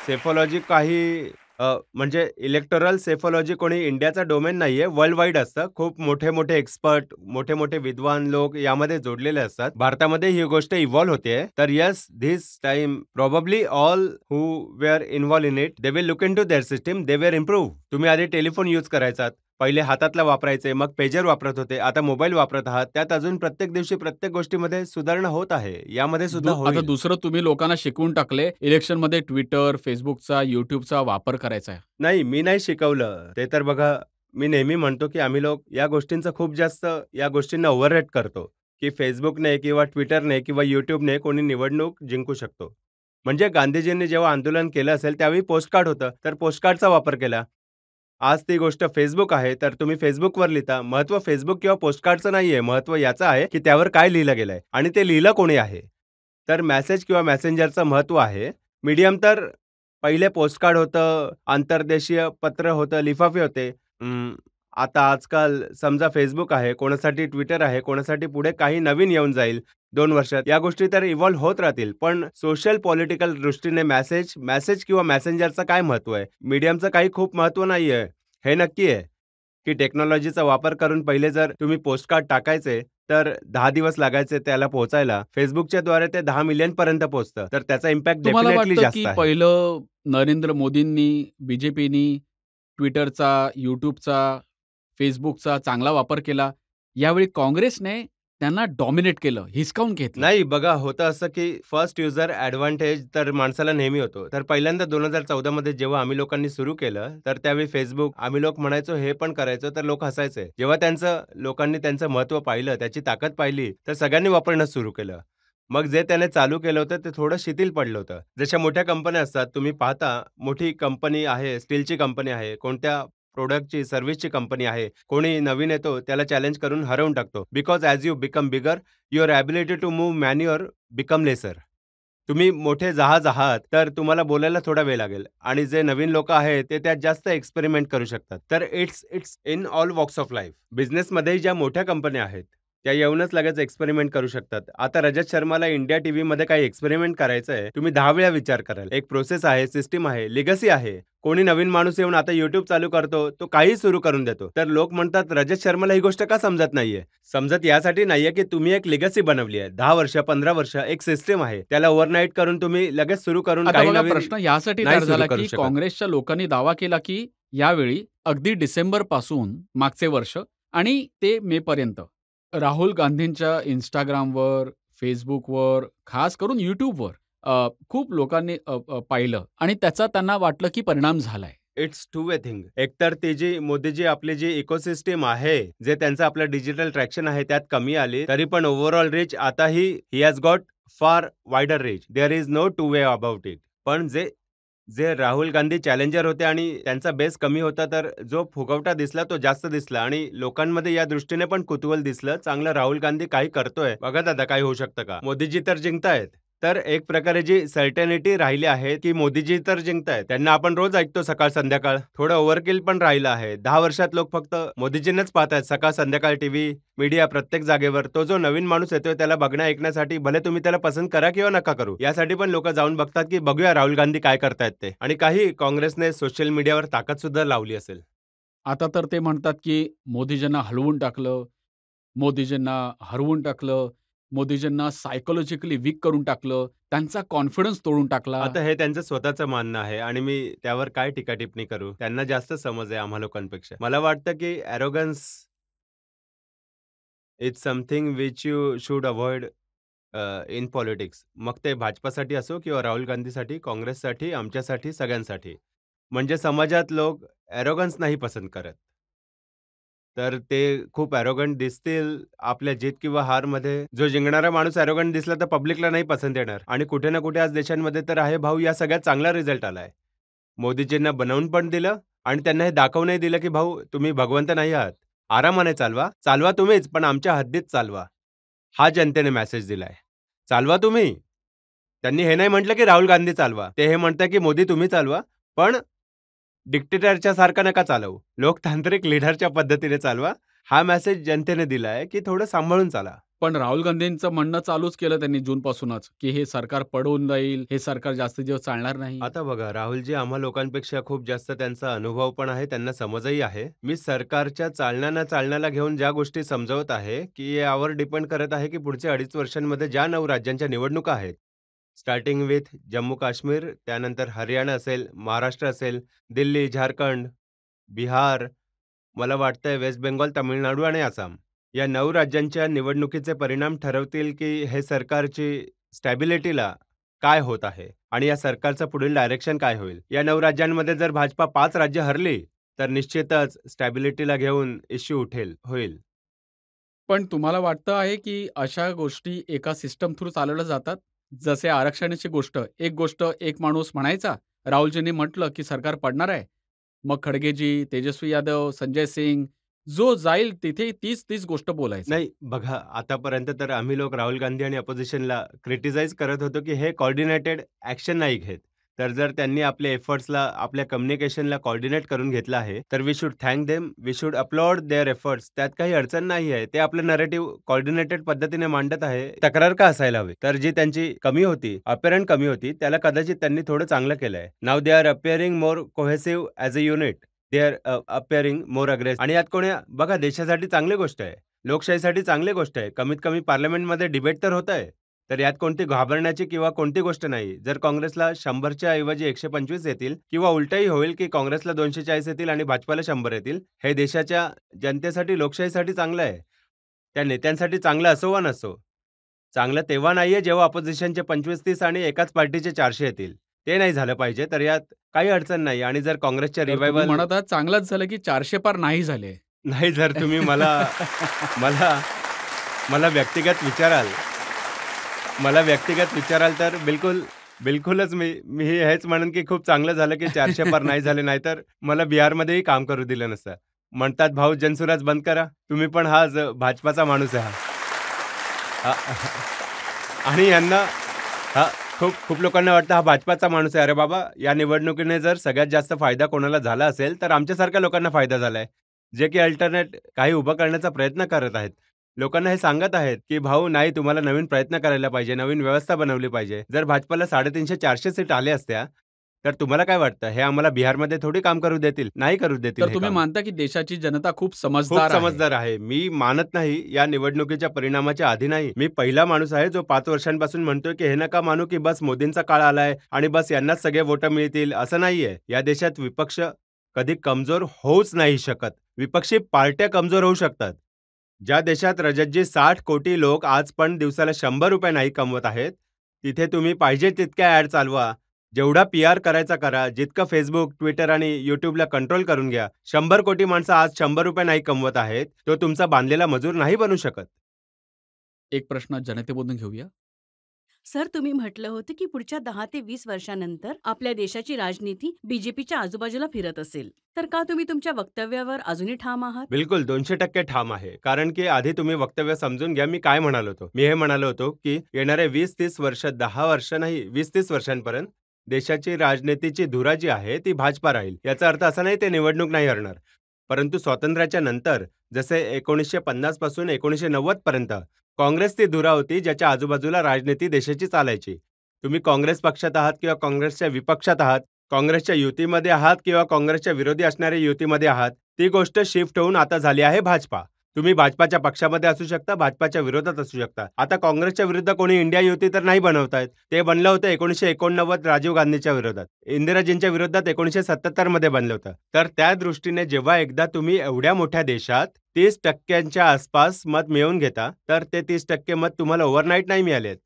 सेफॉलॉजी काही म्हणजे इलेक्टोरल सेफॉलॉजी कोणी इंडियाचा डोमेन नाहीये, वर्ल्ड वाईड असतं. खूप मोठे-मोठे एक्सपर्ट, मोठे-मोठे विद्वान लोक यामध्ये जोडलेले असतात. भारतामध्ये ही गोष्ट इव्हॉल्व होतेय. तर yes, this time probably all who were involve in it, they will look into their system, they will improve. तुम्ही आधी टेलिफोन यूज करायचात. पहिले हातातला वापरायचे, मग पेजर वापरत होते. आता मोबाईल वापरत आहात. त्यात अजून प्रत्येक दिवशी प्रत्येक गोष्टीमध्ये सुधारणा होत आहे. यामध्ये सुद्धा आता होईल. दुसरं तुम्ही लोकांना शिकवून टाकले, इलेक्शनमध्ये Twitter, Facebookचा, YouTubeचा वापर करायचा आहे. नाही, मी नाही शिकवलं. ते तर बघा, मी नेहमी म्हणतो, की आम्ही लोक या गोष्टींचं खूप जास्त या गोष्टींना ओव्हररेट करतो, की Facebookने किंवा Twitterने किंवा YouTubeने कोणी निवडणूक जिंकू शकतो. म्हणजे गांधीजींनी जेव्हा आंदोलन केलं असेल, त्यावेळी पोस्टकार्ड होतं, तर पोस्टकार्डचा वापर केला. आज ती गोष्ट Facebook आहे, तर तुम्ही Facebookवर लिहिता. महत्त्व Facebook किंवा पोस्टकार्डचं नाहीये. महत्त्व याचं आहे, की त्यावर काय लिहिलं गेलंय आणि ते लिहिलं कोणी आहे. तर मेसेज किंवा मेसेंजरचं महत्त्व आहे. मीडियम तर पहिले पोस्टकार्ड होतं, आंतरदेशीय पत्र होतं, लिफाफे होते. आता आजकाल समजा Facebook आहे, कोणासाठी Twitter आहे, कोणासाठी पुढे काही नवीन येऊन जाईल 2 वर्षात. या गोष्टी तर इव्हॉल्व होत राहतील. पण सोशल पॉलिटिकल दृष्टीने मेसेज किंवा मेसेंजरचं काय महत्त्व आहे? मीडियमचं काही खूप महत्त्व नाहीये. हे नक्की आहे की टेक्नॉलॉजीचा वापर करून पहिले जर तुम्ही पोस्टकार्ड टाकायचे तर 10 दिवस लागायचे त्याला पोहोचायला. Facebookच्या द्वारे ते 10 मिलियन पर्यंत पोहोचतं. तर त्याचा इम्पॅक्ट तुम्हाला डेफिनेटली वाटतं जास्त की आहे. पहिलं नरेंद्र मोदींनी, बीजेपीनी ट्विटरचा, YouTubeचा, Facebookचा चांगला वापर केला. यावेळी काँग्रेसने त्यांना डॉमिनेट केलं, हिसकावून घेतलं. नाही बघा, होतं असं की फर्स्ट युजर ॲडव्हांटेज तर माणसाला नेहमी होतो. तर पहिल्यांदा 2014 मध्ये जेव्हा आम्ही लोकांनी सुरू केलं, तर त्यावेळी Facebook आम्ही लोक म्हणायचो, हे पण करायचो, तर लोक हसायचे. जेव्हा लोकांनी त्यांचं महत्त्व पाहिलं, त्याची ताकद पाहिली, तर सगळ्यांनी वापरणं सुरू केलं. मग जे त्याने चालू केलं होतं, ते थोडं शिथिल पडलं होतं. जशा मोठ्या कंपन्या असतात, तुम्ही पाहता मोठी कंपनी आहे, स्टीलची कंपनी आहे, कोणत्या प्रॉडक्टची, सर्व्हिसची कंपनी आहे. कोणी नवीन येतो, त्याला चॅलेंज करून हरवून टाकतो. Because as you become bigger, your ability to move manoeuvre become lesser. तुम्ही मोठे जहाज आहात, तर तुम्हाला बोलायला थोडा वेळ लागेल आणि जे नवीन लोकं आहेत, ते त्यात जास्त एक्सपेरिमेंट करू शकतात. तर it's it's in all walks of life. बिझनेसमध्येही ज्या मोठ्या कंपन्या आहेत, त्या येऊनच लगेच एक्सपेरिमेंट करू शकतात. आता रजत शर्माला इंडिया टीव्हीमध्ये काही एक्सपेरिमेंट करायचं आहे, तुम्ही 10 वेळा विचार कराल. एक प्रोसेस आहे, सिस्टम आहे, लिगसी आहे. कोणी नवीन माणूस येऊन आता YouTube चालू करतो, तो काहीही सुरू करून देतो. तर लोक म्हणतात रजत शर्माला ही गोष्ट का समजत नाहीये? समजत यासाठी नाहीये की तुम्ही एक लिगसी बनवली आहे. 10 वर्ष, 15 वर्ष एक सिस्टम आहे. त्याला ओव्हरनाईट करून तुम्ही लगेच सुरू करून आता काही बघा नवीन प्रश्न यासाठी नाही तयार सुरू झाला करू की शकत. काँग्रेसच्या लोकांनी दावा केला की यावेळी अगदी डिसेंबरपासून मागचे वर्ष आणि ते मेपर्यंत राहुल गांधींच्या Instagramवर, Facebookवर, खास करून YouTubeवर खूप लोकांनी पाहिलं आणि त्याचा त्यांना वाटलं की परिणाम झालाय. It's two way thing. एकतर ती जी मोदीजी आपली जी इकोसिस्टम आहे, जे त्यांचं आपलं डिजिटल ट्रॅक्शन आहे त्यात कमी आली, तरी पण ओव्हरऑल रीच आताही he has got far wider reach. There is no two way about it. पण जे जे राहुल गांधी चॅलेंजर होते आणि त्यांचा बेस कमी होता, तर जो फुगवटा दिसला तो जास्त दिसला आणि लोकांमध्ये या दृष्टीने पण कुतूहल दिसलं. चांगलं राहुल गांधी काही करतोय. बघा दादा काही होऊ शकतं का? मोदीजी तर जिंकतायत. तर एक प्रकारे जी सर्टेनिटी राहिली आहे की मोदीजी तर जिंकतायत. त्यांना आपण रोज ऐकतो सकाळ संध्याकाळ. थोडं ओव्हरकिल पण राहिलं आहे. 10 वर्षात लोक फक्त मोदीजींनाच पाहतायत. सकाळ संध्याकाळ टीव्ही, मीडिया प्रत्येक जागेवर. तो जो नवीन माणूस येतोय त्याला बघणं ऐकण्यासाठी भले तुम्ही त्याला पसंत करा किंवा नका करू. यासाठी पण लोक जाऊन बघतात की बघूया राहुल गांधी काय करतायत ते. आणि काही काँग्रेसने सोशल मीडियावर ताकद सुद्धा लावली असेल. आता तर ते म्हणतात की मोदीजींना हलवून टाकलं, मोदीजींना हरवून टाकलं, मोदीजींना सायकॉलॉजिकली वीक करून टाकलं, त्यांचा कॉन्फिडन्स तोडून टाकला. आता हे त्यांचं स्वतःचं मानणं आहे आणि मी त्यावर काय टीका-टिप्पणी करू? त्यांना जास्त समज आहे आम्हा लोकांपेक्षा. मला वाटतं की arrogance it's something which you should avoid in politics. मग ते भाजपासाठी असो किंवा राहुल गांधीसाठी, काँग्रेससाठी, आमच्यासाठी, सगळ्यांसाठी. म्हणजे समाजात लोक ॲरोगन्स नाही पसंत करत. तर ते खूप ॲरोगंट दिसतील आपल्या जीत किंवा हारमध्ये. जो जिंकणारा माणूस ॲरोगंट दिसला तर पब्लिकला नाही पसंत येणार. आणि कुठे ना कुठे आज देशांमध्ये तर आहे भाऊ, या सगळ्यात चांगला रिझल्ट आलाय. मोदीजींना बनवून पण दिलं आणि त्यांना हे दाखवूनही दिलं, की भाऊ तुम्ही भगवंत नाही आहात. आरामाने चालवा. चालवा तुम्हीच, पण आमच्या हद्दीत चालवा. हा जनतेने मेसेज दिलाय. चालवा तुम्ही. त्यांनी हे नाही म्हटलं, की राहुल गांधी चालवा. ते हे म्हणताय, की मोदी तुम्ही चालवा, पण डिक्टेटरच्या सारखं नका चालवू. लोकतांत्रिक लीडरच्या पद्धतीने चालवा. हा मेसेज जनतेने दिलाय, की थोडं सांभाळून चाला. पण राहुल गांधींचं म्हणणं चालूच केलं त्यांनी जूनपासूनच, की हे सरकार पडून जाईल, हे सरकार जास्त दिवस चालणार नाही. आता बघा, राहुलजी आम्हा लोकांपेक्षा खूप जास्त त्यांचा अनुभव पण आहे, त्यांना समजही आहे. मी सरकारच्या चालण्या न चालण्याला घेऊन ज्या गोष्टी समजावत आहे, की यावर डिपेंड करत आहे, की पुढच्या 2.5 वर्षांमध्ये ज्या 9 राज्यांच्या निवडणुका आहेत, स्टार्टिंग विथ जम्मू-काश्मीर, त्यानंतर हरियाणा असेल, महाराष्ट्र असेल, दिल्ली, झारखंड, बिहार, मला वाटतंय वेस्ट बेंगॉल, तामिळनाडू आणि आसाम. या 9 राज्यांच्या निवडणुकीचे परिणाम ठरवतील, की हे सरकारची स्टॅबिलिटीला काय होत आहे आणि या सरकारचं पुढील डायरेक्शन काय होईल. या 9 राज्यांमध्ये जर भाजपा 5 राज्य हरली, तर निश्चितच स्टॅबिलिटीला घेऊन इश्यू होईल. पण तुम्हाला वाटतं आहे, की अशा गोष्टी एका सिस्टम थ्रू चालवल्या जातात? जसे आरक्षणाची गोष्ट, एक गोष्ट एक माणूस म्हणायचा, राहुलजींनी म्हटलं, की सरकार पडणार आहे. मग खडगेजी, तेजस्वी यादव, संजय सिंग, जो जाईल तिथे तीच गोष्ट बोलायचा. नाही, बघा आतापर्यंत तर आम्ही लोक राहुल गांधी आणि अपोझिशनला क्रिटिसाइज करत होतो, की हे कोऑर्डिनेटेड ॲक्शन नाही घेत. तर जर त्यांनी आपल्या एफर्ट्सला, आपल्या कम्युनिकेशनला कोऑर्डिनेट करून घेतलं आहे, तर we should thank them, we should applaud their efforts. त्यात काही अडचण नाही आहे. ते आपलं नरेटिव्ह कोऑर्डिनेटेड पद्धतीने मांडत आहे. तक्रार का असायला हवी? तर जी त्यांची कमी होती, अपीअरंट कमी होती, त्याला कदाचित त्यांनी थोडं चांगलं केलंय. Now they are appearing more cohesive as a unit. They are appearing more aggressive. आणि यात कोणी बघा, देशासाठी चांगली गोष्ट आहे, लोकशाहीसाठी चांगली गोष्ट आहे. कमीत कमी पार्लमेंटमध्ये डिबेट तर होत आहे. तर यात कोणती घाबरण्याची किंवा कोणती गोष्ट नाही. जर काँग्रेसला 100च्या ऐवजी 125 येतील किंवा उलटंही होईल, की काँग्रेसला 240 येतील आणि भाजपाला 100 येतील, हे देशाच्या जनतेसाठी, लोकशाहीसाठी चांगलं आहे. त्या नेत्यांसाठी चांगलं असो वा नसो. चांगलं तेव्हा नाहीये जेव्हा अपोझिशनचे 25-30 आणि एकाच पार्टीचे 400 येतील. ते नाही झालं पाहिजे. तर यात काही अडचण नाही. आणि जर काँग्रेसच्या तर तुम्ही रिवायवल म्हणत आहात चांगलंच झालं की 400 पार नाही झाले. नाही, जर तुम्ही मला मला मला व्यक्तिगत विचाराल मला व्यक्तिगत विचाराल तर बिलकुलच मी हेच म्हणेन की खूप चांगलं झालं की 400 पार नाही झाले, नाहीतर मला बिहारमध्येही काम करू दिलं नसतं. म्हणतात, भाऊ जनसुराज बंद करा. तुम्ही पण हा भाजपाचा माणूस आहे आणि यांना खूप खूप लोकांना वाटतं हा भाजपाचा माणूस आहे. अरे बाबा, या निवडणुकीने जर सगळ्यात जास्त फायदा कोणाला झाला असेल तर आमच्यासारख्या लोकांना फायदा झालाय, जे की अल्टरनेट काही उभं करण्याचा प्रयत्न करत आहेत. लोकांना हे सांगत आहेत की भाऊ नाही, तुम्हाला नवीन प्रयत्न करायला पाहिजे, नवीन व्यवस्था बनवली पाहिजे. जर भाजपाला 350-400 सीट आल्या असत्या तर तुम्हाला काय वाटतं, हे आम्हाला बिहारमध्ये थोडी काम करू देतील? नाही करू देतील तर हे तुम्ही काम. मानता की देशाची जनता खूप खूप समजदार आहे. समजदार आहे. मी मानत नाही या निवडणुकीच्या परिणामाच्या आधी नाही. मी पहिला माणूस आहे जो 5 वर्षांपासून म्हणतोय की हे नका मानू की बस मोदींचा काळ आलाय आणि बस यांनाच सगळे वोटं मिळतील. असं नाहीये. या देशात विपक्ष कधी कमजोर होऊच नाही शकत. विपक्षी पार्ट्या कमजोर होऊ शकतात. ज्या देशात रजतजी 60 कोटी लोक आज पण दिवसाला ₹100 नाही कमवत आहेत, तिथे तुम्ही पाहिजे तितक्या ॲड चालवा. जेवढा पी-आर करायचा करा. जितकं Facebook, Twitter आणि YouTubeला कंट्रोल करून घ्या. 100 कोटी माणसं आज ₹100 नाही कमवत आहेत. तो तुमचा बांधलेला मजूर नाही बनू शकत. एक प्रश्न जनतेमधून घेऊया. सर, तुम्ही म्हटलं होतं की पुढच्या 10 ते 20 वर्षानंतर आपल्या देशाची राजनीती बीजेपीच्या आजूबाजूला फिरत असेल. तर का तुम्ही तुमच्या वक्तव्यावर अजूनही ठाम आहात? बिलकुल 200% ठाम आहे. कारण की आधी तुम्ही वक्तव्य समजून घ्या मी काय म्हणालो होतो. मी हे म्हणालो होतो की येणाऱ्या 20-30 वर्ष, 10 वर्ष नाही, 20-30 वर्षांपर्यंत देशाची राजनीतीची धुरा जी आहे ती भाजपा राहील. याचा अर्थ असा नाही ते निवडणूक नाही हरणार. परंतु स्वातंत्र्याच्या नंतर जसे 1950 पासून 1990 पर्यंत काँग्रेस ती धुरा होती ज्याच्या आजूबाजूला राजनीती देशाची चालायची. तुम्ही काँग्रेस पक्षात आहात किंवा काँग्रेसच्या विपक्षात आहात, काँग्रेसच्या युतीमध्ये आहात किंवा काँग्रेसच्या विरोधी असणाऱ्या युतीमध्ये आहात, ती गोष्ट शिफ्ट होऊन आता झाली आहे भाजपा. तुम्ही भाजपाच्या पक्षामध्ये असू शकता, भाजपाच्या विरोधात असू शकता. आता काँग्रेसच्या विरुद्ध कोणी इंडिया युती तर नाही बनवतायत. ते बनलं होतं 1989 राजीव गांधीच्या विरोधात. इंदिराजींच्या विरोधात 1977 मध्ये बनलं होतं. तर त्या दृष्टीने जेव्हा एकदा तुम्ही एवढ्या मोठ्या देशात 30% आसपास मत मिळवून घेता, तर ते 30% मत तुम्हाला ओव्हरनाईट नाही मिळालेत.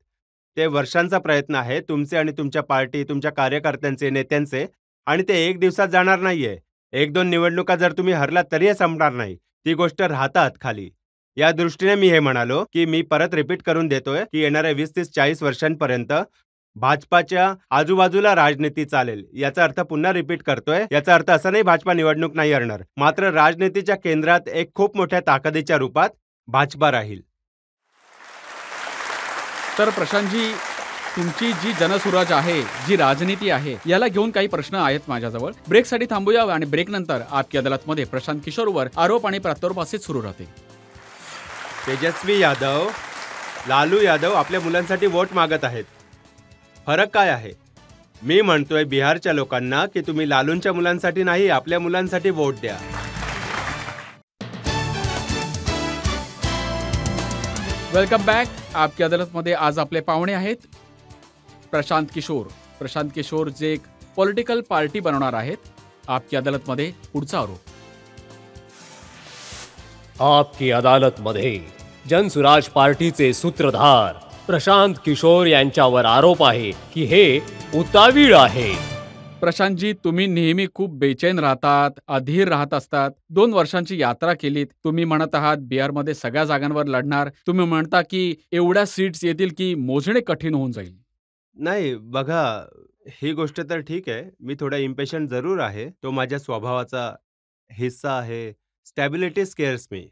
ते वर्षांचा प्रयत्न आहे तुमचे आणि तुमच्या पार्टी, तुमच्या कार्यकर्त्यांचे, नेत्यांचे, आणि ते एक दिवसात जाणार नाहीये. 1-2 निवडणुका जर तुम्ही हरलात तरी हे संपणार नाही. ती गोष्ट राहतात खाली. या दृष्टीने मी हे म्हणालो, की मी परत रिपीट करून देतोय, की येणाऱ्या 20-30-40 वर्षांपर्यंत भाजपाच्या आजूबाजूला राजनीती चालेल. याचा अर्थ पुन्हा रिपीट करतोय, याचा अर्थ असा नाही भाजपा निवडणूक नाही हरणार. मात्र राजनीतीच्या केंद्रात एक खूप मोठ्या ताकदीच्या रूपात भाजपा राहील. तर प्रशांतजी, तुमची जी जनसुराज आहे, जी राजनीती आहे, याला घेऊन काही प्रश्न आहेत माझ्याजवळ. ब्रेकसाठी थांबूया आणि ब्रेकनंतर आपकी अदालतमध्ये प्रशांत किशोरवर आरोप आणि प्रत्यारोप असेच सुरू राहतील. तेजस्वी यादव, लालू यादव आपल्या मुलांसाठी वोट मागत आहेत. फरक काय आहे? मी म्हणतोय बिहारच्या लोकांना की तुम्ही लालूंच्या मुलांसाठी नाही, आपल्या मुलांसाठी वोट द्या. Welcome back. आपकी अदालतमध्ये आज आपले पाहुणे आहेत प्रशांत किशोर. प्रशांत किशोर जे एक पॉलिटिकल पार्टी बनवणार आहेत. आपकी अदालतमध्ये पुढचा आरोप. आपकी अदालतमध्ये जनसुराज पार्टीचे सूत्रधार प्रशांत किशोर यांच्यावर आरोप आहे की हे उतावीळ आहे. प्रशांतजी, तुम्ही नेहमी खूप बेचैन राहतात, अधीर राहत असतात. 2 वर्षांची यात्रा केलीत. तुम्ही म्हणत आहात बिहारमध्ये सगळ्या जागांवर लढणार. तुम्ही म्हणता की एवढ्या सीट्स येतील की मोजणे कठीण होऊन जाईल. नाही, बघा, ही गोष्ट तर ठीक आहे. मी थोडा इम्पेशंट जरूर आहे. तो माझ्या स्वभावाचा हिस्सा आहे. स्टॅबिलिटी स्केअर्स मी.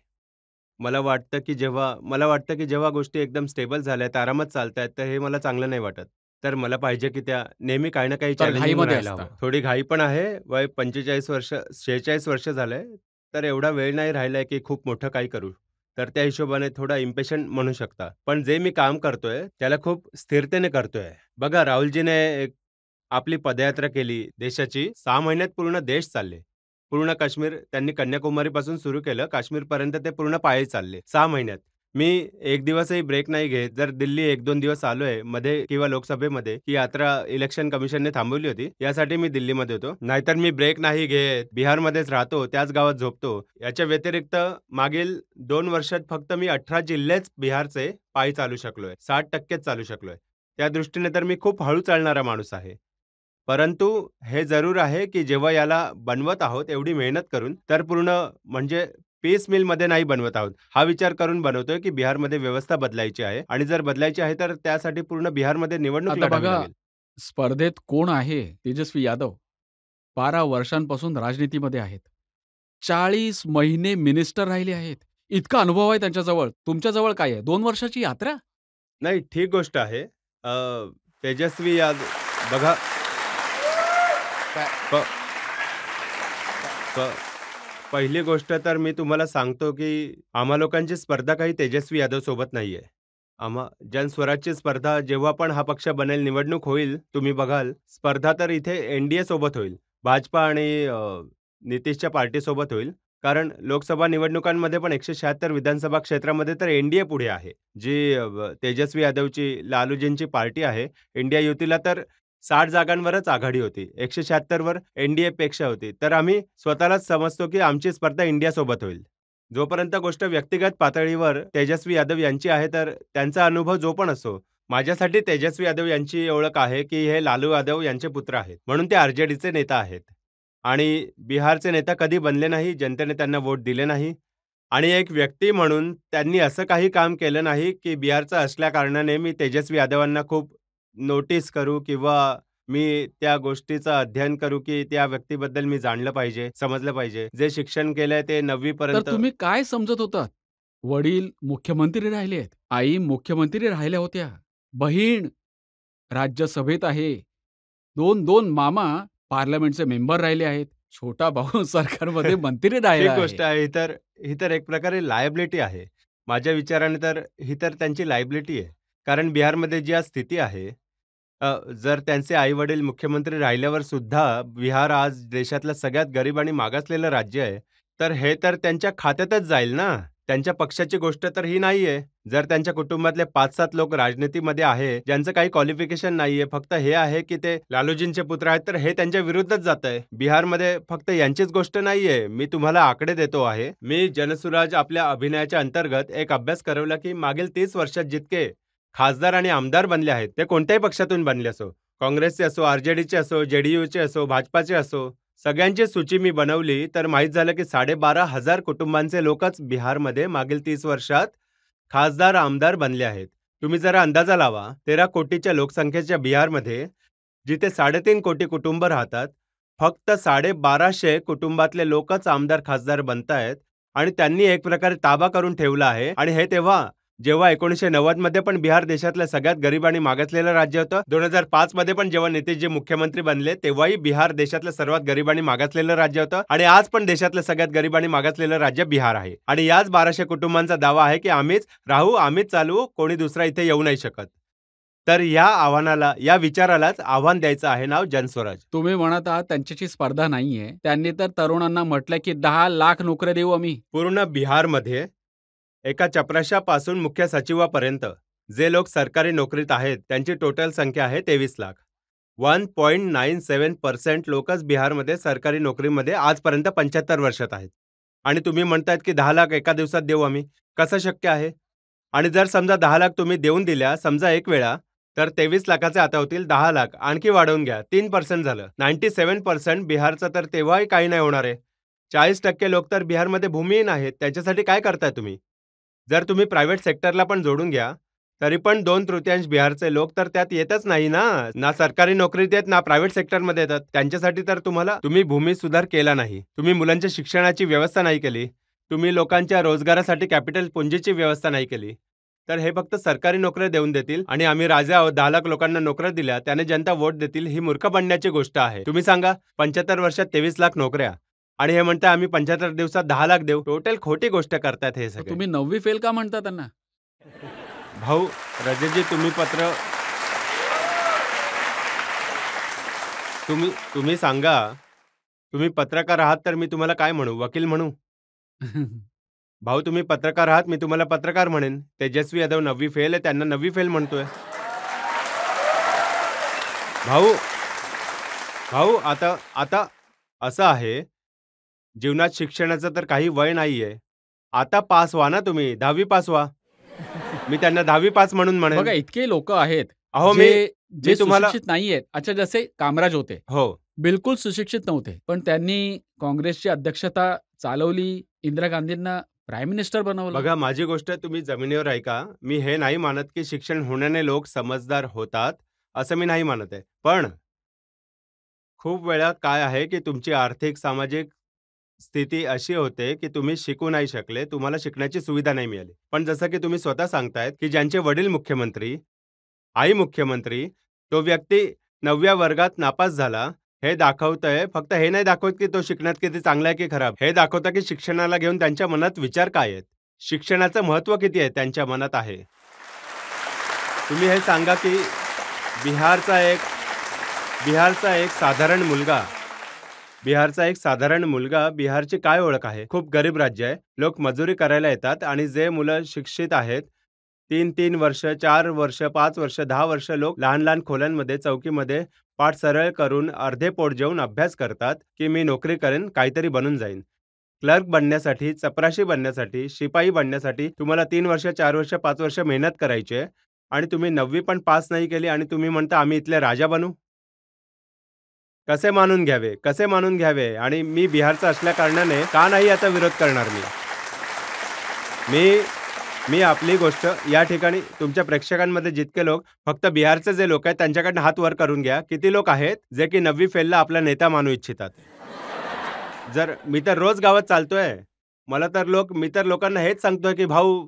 मला वाटतं की जेव्हा गोष्टी एकदम स्टेबल झाल्यात, आरामात चालतायत, तर हे मला चांगलं नाही वाटत. तर मला पाहिजे की त्या नेहमी काही ना काही तर चॅलेंजिंग घाईमध्ये राहायला असता. हवं. थोडी घाई पण आहे. वय 45 वर्ष, 46 वर्ष झालंय. तर एवढा वेळ नाही राहिलाय की खूप मोठं काही करू. तर त्या हिशोबाने थोडा इम्पेशंट म्हणू शकता. पण जे मी काम करतोय त्याला खूप स्थिरतेने करतोय. बघा, राहुलजीने आपली पदयात्रा केली देशाची. 6 महिन्यात पूर्ण देश चालले. पूर्ण काश्मीर त्यांनी कन्याकुमारीपासून सुरू केलं, काश्मीरपर्यंत ते पूर्ण पायी चालले 6 महिन्यात. मी एक दिवसही ब्रेक नाही घेत. जर दिल्ली 1-2 दिवस आलोय मध्ये किंवा लोकसभेमध्ये, ही यात्रा इलेक्शन कमिशनने थांबवली होती. यासाठी मी दिल्लीमध्ये होतो. नाहीतर मी ब्रेक नाही घेत. बिहारमध्येच राहतो, त्याच गावात झोपतो. याच्या व्यतिरिक्त मागील 2 वर्षात फक्त मी 18 जिल्हेच बिहारचे पायी चालू शकलोय. 60%च चालू शकलोय. त्या दृष्टीने तर मी खूप हळू चालणारा माणूस आहे. परंतु हे जरूर आहे, की जेव्हा याला बनवत आहोत एवढी मेहनत करून, तर पूर्ण म्हणजे पीस मिलमध्ये नाही बनवत आहोत. हा विचार करून बनवतोय, की बिहारमध्ये व्यवस्था बदलायची आहे आणि जर बदलायची आहे, तर त्यासाठी पूर्ण बिहारमध्ये निवडणूक आता लढावी बघा, लागेल. स्पर्धेत कोण आहे? तेजस्वी यादव 12 वर्षांपासून राजनीतीमध्ये आहेत. 40 महिने मिनिस्टर राहिले आहेत. इतका अनुभव आहे त्यांच्याजवळ. तुमच्याजवळ काय आहे? 2 वर्षाची यात्रा? नाही, ठीक गोष्ट आहे. तेजस्वी यादव बघा प प पहिली गोष्ट तर मी तुम्हाला सांगतो, की आम्हा लोकांची स्पर्धा काही तेजस्वी यादव सोबत नाहीये. जनस्वराजची स्पर्धा जेव्हा पण हा पक्ष बनेल, निवडणूक होईल, तुम्ही बघाल, स्पर्धा तर इथे एन-डी-ए सोबत होईल. भाजपा आणि नितीशच्या पार्टीसोबत होईल. कारण लोकसभा निवडणुकांमध्ये पण 176 विधानसभा क्षेत्रामध्ये तर एन-डी-ए पुढे आहे. जी तेजस्वी यादवची, लालूजींची पार्टी आहे. इंडिया युतीला तर 60 जागांवरच आघाडी होती. 176 वर एन-डी-एपेक्षा होती. तर आम्ही स्वतःलाच समजतो, की आमची स्पर्धा इंडियासोबत होईल. जोपर्यंत गोष्ट व्यक्तिगत पातळीवर तेजस्वी यादव यांची आहे, तर त्यांचा अनुभव जो पण असो, माझ्यासाठी तेजस्वी यादव यांची ओळख आहे, की हे लालू यादव यांचे पुत्र आहेत. म्हणून ते आर-जे-डीचे नेता आहेत. आणि बिहारचे नेता कधी बनले नाही, जनतेने त्यांना वोट दिले नाही. आणि एक व्यक्ती म्हणून त्यांनी असं काही काम केलं नाही, की बिहारचा असल्याकारणाने मी तेजस्वी यादवांना खूप नोटीस करू किंवा मी त्या गोष्टीचं अध्ययन करू, की त्या व्यक्तीबद्दल मी जाणलं पाहिजे, समजलं पाहिजे. जे शिक्षण केलंय ते 9वी तर पर्यंत. तुम्ही काय समजत होतात? वडील मुख्यमंत्री राहिले आहेत. आई मुख्यमंत्री राहिल्या होत्या. बहीण राज्यसभेत आहे. 2-2 मामा पार्लमेंटचे मेंबर राहिले आहेत. छोटा भाऊ सरकारमध्ये मंत्री राहिला ठीक गोष्ट आहे. आहे. ही तर एक प्रकारे लायबिलिटी आहे. माझ्या विचाराने तर ही तर त्यांची लायबिलिटी आहे. कारण बिहारमध्ये जी आज स्थिती आहे, जर त्यांचे आई-वडील मुख्यमंत्री राहिल्यावर सुद्धा बिहार आज देशातलं सगळ्यात गरीब आणि मागासलेलं राज्य आहे. तर हे तर त्यांच्या खात्यातच जाईल ना. त्यांच्या पक्षाची गोष्ट तर ही नाहीये. जर त्यांच्या कुटुंबातले 5-7 लोक राजनीतीमध्ये आहे, ज्यांचं काही क्वालिफिकेशन नाहीये, फक्त हे आहे की ते लालूजींचे पुत्र आहेत, तर हे त्यांच्या विरुद्धच जातंय. बिहारमध्ये फक्त यांचीच गोष्ट नाहीये. मी तुम्हाला आकडे देतो आहे. मी जनसुराज आपल्या अभिनयाच्या अंतर्गत एक अभ्यास करवला, की मागील 30 वर्षात जितके खासदार आणि आमदार बनले आहेत, ते कोणत्याही पक्षातून बनले असो. काँग्रेसचे असो, आर-जे-डीचे असो, जे-डी-यूचे असो, भाजपाचे असो. सगळ्यांची सूची मी बनवली तर माहीत झालं की 12,500 कुटुंबांचे लोकच बिहारमध्ये मागील 30 वर्षात खासदार, आमदार बनले आहेत. तुम्ही जरा अंदाजा लावा, 13 कोटीच्या लोकसंख्येच्या बिहारमध्ये जिथे 3.5 कोटी कुटुंब राहतात, फक्त 1,250 कुटुंबातले लोकच आमदार, खासदार बनतायत आणि त्यांनी एक प्रकारे ताबा करून ठेवला आहे. आणि हे तेव्हा जेव्हा 1990 मध्ये पण बिहार देशातलं सगळ्यात गरीब आणि मागासलेलं राज्य होतं. 2005 मध्ये पण जेव्हा नितीशजी मुख्यमंत्री बनले, तेव्हाही बिहार देशातलं सर्वात गरीब आणि मागासलेलं राज्य होतं. आणि आज पण देशातलं सगळ्यात गरीब आणि मागासलेलं राज्य बिहार आहे. आणि याच 1200 कुटुंबांचा दावा आहे की आम्हीच राहू, आम्हीच चालवू, कोणी दुसरा इथे येऊ नाही शकत. तर या आव्हानाला, या विचारालाच आव्हान द्यायचं आहे नाव जनस्वराज. तुम्ही म्हणत आहात त्यांच्याशी स्पर्धा नाहीये. त्यांनी तर तरुणांना म्हटलं की 10 लाख नोकऱ्या देऊ आम्ही. पूर्ण बिहारमध्ये एका चपराशापासून मुख्य सचिवापर्यंत जे लोक सरकारी नोकरीत आहेत, त्यांची टोटल संख्या आहे 23 लाख. 1.97% लोकच बिहारमध्ये सरकारी नोकरीमध्ये आजपर्यंत 75 वर्षात आहेत. आणि तुम्ही म्हणतायत की 10 लाख एका दिवसात देऊ आम्ही. कसं शक्य आहे? आणि जर समजा 10 लाख तुम्ही देऊन दिल्या, समजा एक वेळा, तर 23 लाखाचे आता होतील 10 लाख. आणखी वाढवून घ्या, 3% झालं. 97% बिहारचं तर तेव्हाही काही नाही होणार आहे. 40% लोक तर बिहारमध्ये भूमिहीन आहेत. त्यांच्यासाठी काय करताय तुम्ही? जर तुम्ही प्रायव्हेट सेक्टरला पण जोडून घ्या, तरी पण 2/3 बिहारचे लोक तर त्यात येतच नाही ना. ना सरकारी नोकरीत येत, ना प्रायव्हेट सेक्टरमध्ये येतात. त्यांच्यासाठी तर तुम्ही भूमी सुधार केला नाही. तुम्ही मुलांच्या शिक्षणाची व्यवस्था नाही केली. तुम्ही लोकांच्या रोजगारासाठी कॅपिटल पुंजीची व्यवस्था नाही केली. तर हे फक्त सरकारी नोकऱ्या देऊन देतील आणि आम्ही राजे आहोत, 10 लाख लोकांना नोकऱ्या दिल्या, त्याने जनता वोट देतील, ही मूर्ख बनण्याची गोष्ट आहे. तुम्ही सांगा, 75 वर्षात 23 लाख नोकऱ्या आणि हे म्हणताय आम्ही 75 दिवसात 10 लाख देऊ. टोटल खोटी गोष्ट करतायत हे मग सगळे. तुम्ही 9वी फेल का म्हणता त्यांना? भाऊ रजेजी, तुम्ही सांगा, तुम्ही पत्रकार आहात तर मी तुम्हाला काय म्हणू? वकील म्हणू? भाऊ तुम्ही पत्रकार आहात, मी तुम्हाला पत्रकार म्हणेन. तेजस्वी यादव 9वी फेल आहे, त्यांना 9वी फेल म्हणतोय. भाऊ, भाऊ आता आता असं आहे, जीवनात शिक्षणाचं तर काही वय नाहीये. आता पास व्हा ना तुम्ही, 10वी पास व्हा. मी त्यांना 10वी पास म्हणून म्हणेन. बघा इतके लोक आहेत अहो जे मी जे तुम्हाला सुशिक्षित नाहीयेत. अच्छा, जसे कामराज होते, हो. बिलकुल सुशिक्षित नव्हते, पण त्यांनी काँग्रेसची अध्यक्षता चालवली, इंदिरा गांधींना प्राईम मिनिस्टर बनवलं. बघा माझी गोष्ट तुम्ही जमिनीवर ऐका. मी हे नाही मानत, की शिक्षण होण्याने लोक समजदार होतात, असं मी नाही मानत आहे. पण खूप वेळा काय आहे, की तुमची आर्थिक, सामाजिक स्थिती अशी होते, की तुम्ही शिकू नाही शकले, तुम्हाला शिकण्याची सुविधा नाही मिळाली. पण जसं की तुम्ही स्वतः सांगतायत, की ज्यांचे वडील मुख्यमंत्री, आई मुख्यमंत्री, तो व्यक्ती 9व्या वर्गात नापास झाला, हे दाखवतंय फक्त हे नाही दाखवत, की तो शिकण्यात किती चांगला आहे की खराब. हे दाखवतं, की शिक्षणाला घेऊन त्यांच्या मनात विचार काय आहेत? शिक्षणाचं महत्त्व किती आहे त्यांच्या मनात आहे. तुम्ही हे सांगा, की बिहारचा एक बिहारचा एक साधारण मुलगा बिहारची काय ओळख आहे? खूप गरीब राज्य आहे. लोक मजुरी करायला येतात आणि जे मुलं शिक्षित आहेत, 3-3 वर्ष, 4 वर्ष, 5 वर्ष, 10 वर्ष लोक लहान-लहान खोल्यांमध्ये, चौकीमध्ये पाठ सरळ करून अर्धे पोट जेवून अभ्यास करतात, की मी नोकरी करेन, काहीतरी बनून जाईन. क्लर्क बनण्यासाठी, चपराशी बनण्यासाठी, शिपाई बनण्यासाठी तुम्हाला 3 वर्ष, 4 वर्ष, 5 वर्ष मेहनत करायची आहे आणि तुम्ही 9वी पण पास नाही केली आणि तुम्ही म्हणता आम्ही इथले राजा बनू? कसे मानून घ्यावे आणि मी बिहारचा असल्या कारणाने का नाही याचा विरोध करणार मी. मी मी आपली गोष्ट या ठिकाणी तुमच्या प्रेक्षकांमध्ये जितके लोक फक्त बिहारचे जे लोक आहेत त्यांच्याकडनं हात वर करून घ्या. किती लोक आहेत जे की 9वी फेलला आपला नेता मानू इच्छितात? जर मी तर रोज गावात चालतोय. मी तर लोकांना हेच सांगतोय की भाऊ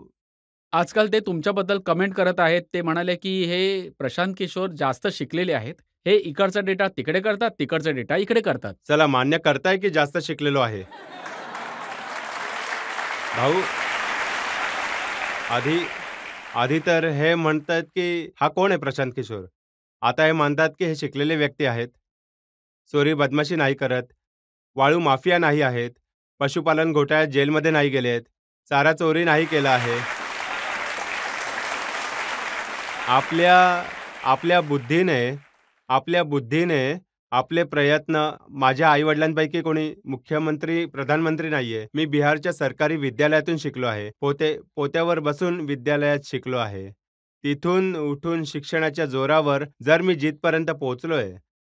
आजकाल ते तुमच्याबद्दल कमेंट करत आहेत. ते म्हणाले, की हे प्रशांत किशोर जास्त शिकलेले आहेत. हे इकडचा डेटा तिकडे करतात, तिकडचा डेटा इकडे करतात. चला मान्य करताय की जास्त शिकलेलो आहे. भाऊ आधी आधी तर हे म्हणतात की हा कोण आहे प्रशांत किशोर. आता हे मानतात की हे शिकलेले व्यक्ती आहेत. चोरी बदमाशी नाही करत. वाळू माफिया नाही आहेत. पशुपालन घोटाळ्यात जेलमध्ये नाही गेलेत. चारा चोरी नाही केला आहे. आपल्या आपल्या बुद्धीने आपले प्रयत्न माझ्या आई-वडिलांपैकी कोणी मुख्यमंत्री, प्रधानमंत्री नाहीये. मी बिहारच्या सरकारी विद्यालयातून शिकलो आहे. पोत्यावर बसून विद्यालयात शिकलो आहे. तिथून उठून शिक्षणाच्या जोरावर जर मी जिथपर्यंत पोहोचलोय,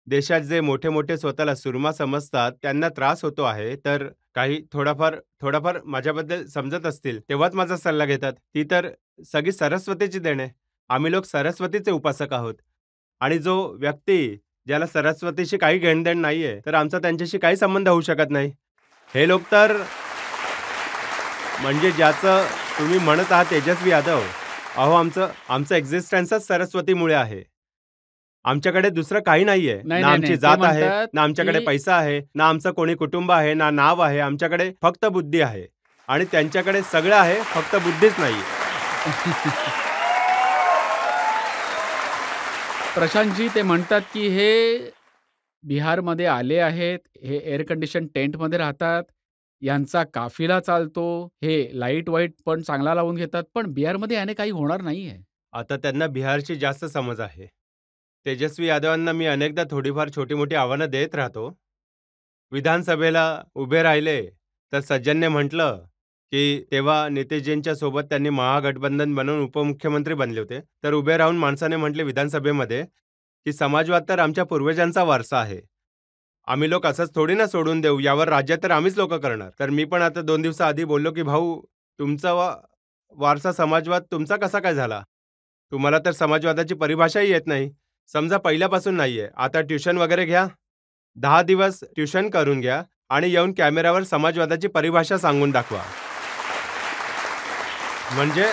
देशात जे मोठे-मोठे स्वतःला सुरमा समजतात, त्यांना त्रास होतो आहे, तर काही थोडाफार माझ्याबद्दल समजत असतील, तेव्हाच माझा सल्ला घेतात. ती तर सगळी सरस्वतीची देण आहे. आम्ही लोक सरस्वतीचे उपासक आहोत. आणि जो व्यक्ती ज्याला सरस्वतीशी काही घेणदेण नाहीये, तर आमचा त्यांच्याशी काही संबंध होऊ शकत नाही. हे लोक तर म्हणजे ज्याचं तुम्ही म्हणत आहात तेजस्वी यादव, अहो आमचं एक्झिस्टन्सच सरस्वतीमुळे आहे. आमच्याकडे दुसरं काही नाहीये. नाही, ना नाही, आमची नाही. ते जात आहे, म्हणतात, ना आमच्याकडे की पैसा आहे, ना आमचं कोणी कुटुंब आहे, ना नाव आहे. आमच्याकडे फक्त बुद्धी आहे. आणि त्यांच्याकडे सगळं आहे, फक्त बुद्धीच नाही. प्रशांतजी ते म्हणतात, की हे बिहारमध्ये आले आहेत, हे एअर कंडिशन टेंटमध्ये राहतात, यांचा काफिला चालतो, हे लाईट वाईट पण चांगला लावून घेतात, पण बिहारमध्ये याने काही होणार नाहीये. आता त्यांना बिहारची जास्त समज आहे. तेजस्वी यादवांना मी अनेकदा थोडीफार छोटी-मोठी आव्हानं देत राहतो. विधानसभेला उभे राहिले, तर सज्जनने म्हटलं, की तेव्हा नितीशजींच्या सोबत त्यांनी महागठबंधन बनवून उपमुख्यमंत्री बनले होते. तर उभे राहून माणसाने म्हटले विधानसभेमध्ये, की समाजवाद तर आमच्या पूर्वजांचा वारसा आहे. आम्ही लोक असंच थोडी ना सोडून देऊ. यावर राज्य तर आम्हीच लोकं करणार. तर मी पण आता 2 दिवसाआधी बोललो, की भाऊ तुमचा वारसा समाजवाद तुमचा कसा काय झाला? तुम्हाला तर समाजवादाची परिभाषाही येत नाही. समजा पहिल्यापासून नाहीये. आता ट्युशन वगैरे घ्या. 10 दिवस ट्युशन करून घ्या आणि येऊन कॅमेऱ्यावर समाजवादाची परिभाषा सांगून दाखवा. म्हणजे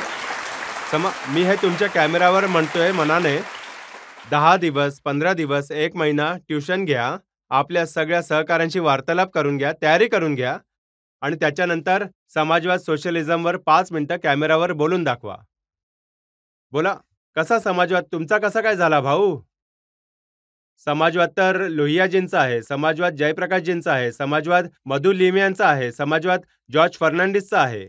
मी हे तुमच्या कॅमेऱ्यावर म्हणतोय मनाने 10 दिवस, 15 दिवस, 1 महिना ट्युशन घ्या. आपल्या सगळ्या सहकाऱ्यांशी वार्तालाप करून घ्या, तयारी करून घ्या आणि त्याच्यानंतर समाजवाद, सोशलिझमवर 5 मिनिटं कॅमेऱ्यावर बोलून दाखवा. बोला, कसा समाजवाद तुमचा कसा काय झाला भाऊ? समाजवाद तर लोहियाजींचा आहे, समाजवाद जयप्रकाशजींचा आहे, समाजवाद मधु लिमयांचा आहे, समाजवाद जॉर्ज फर्नांडिसचा आहे.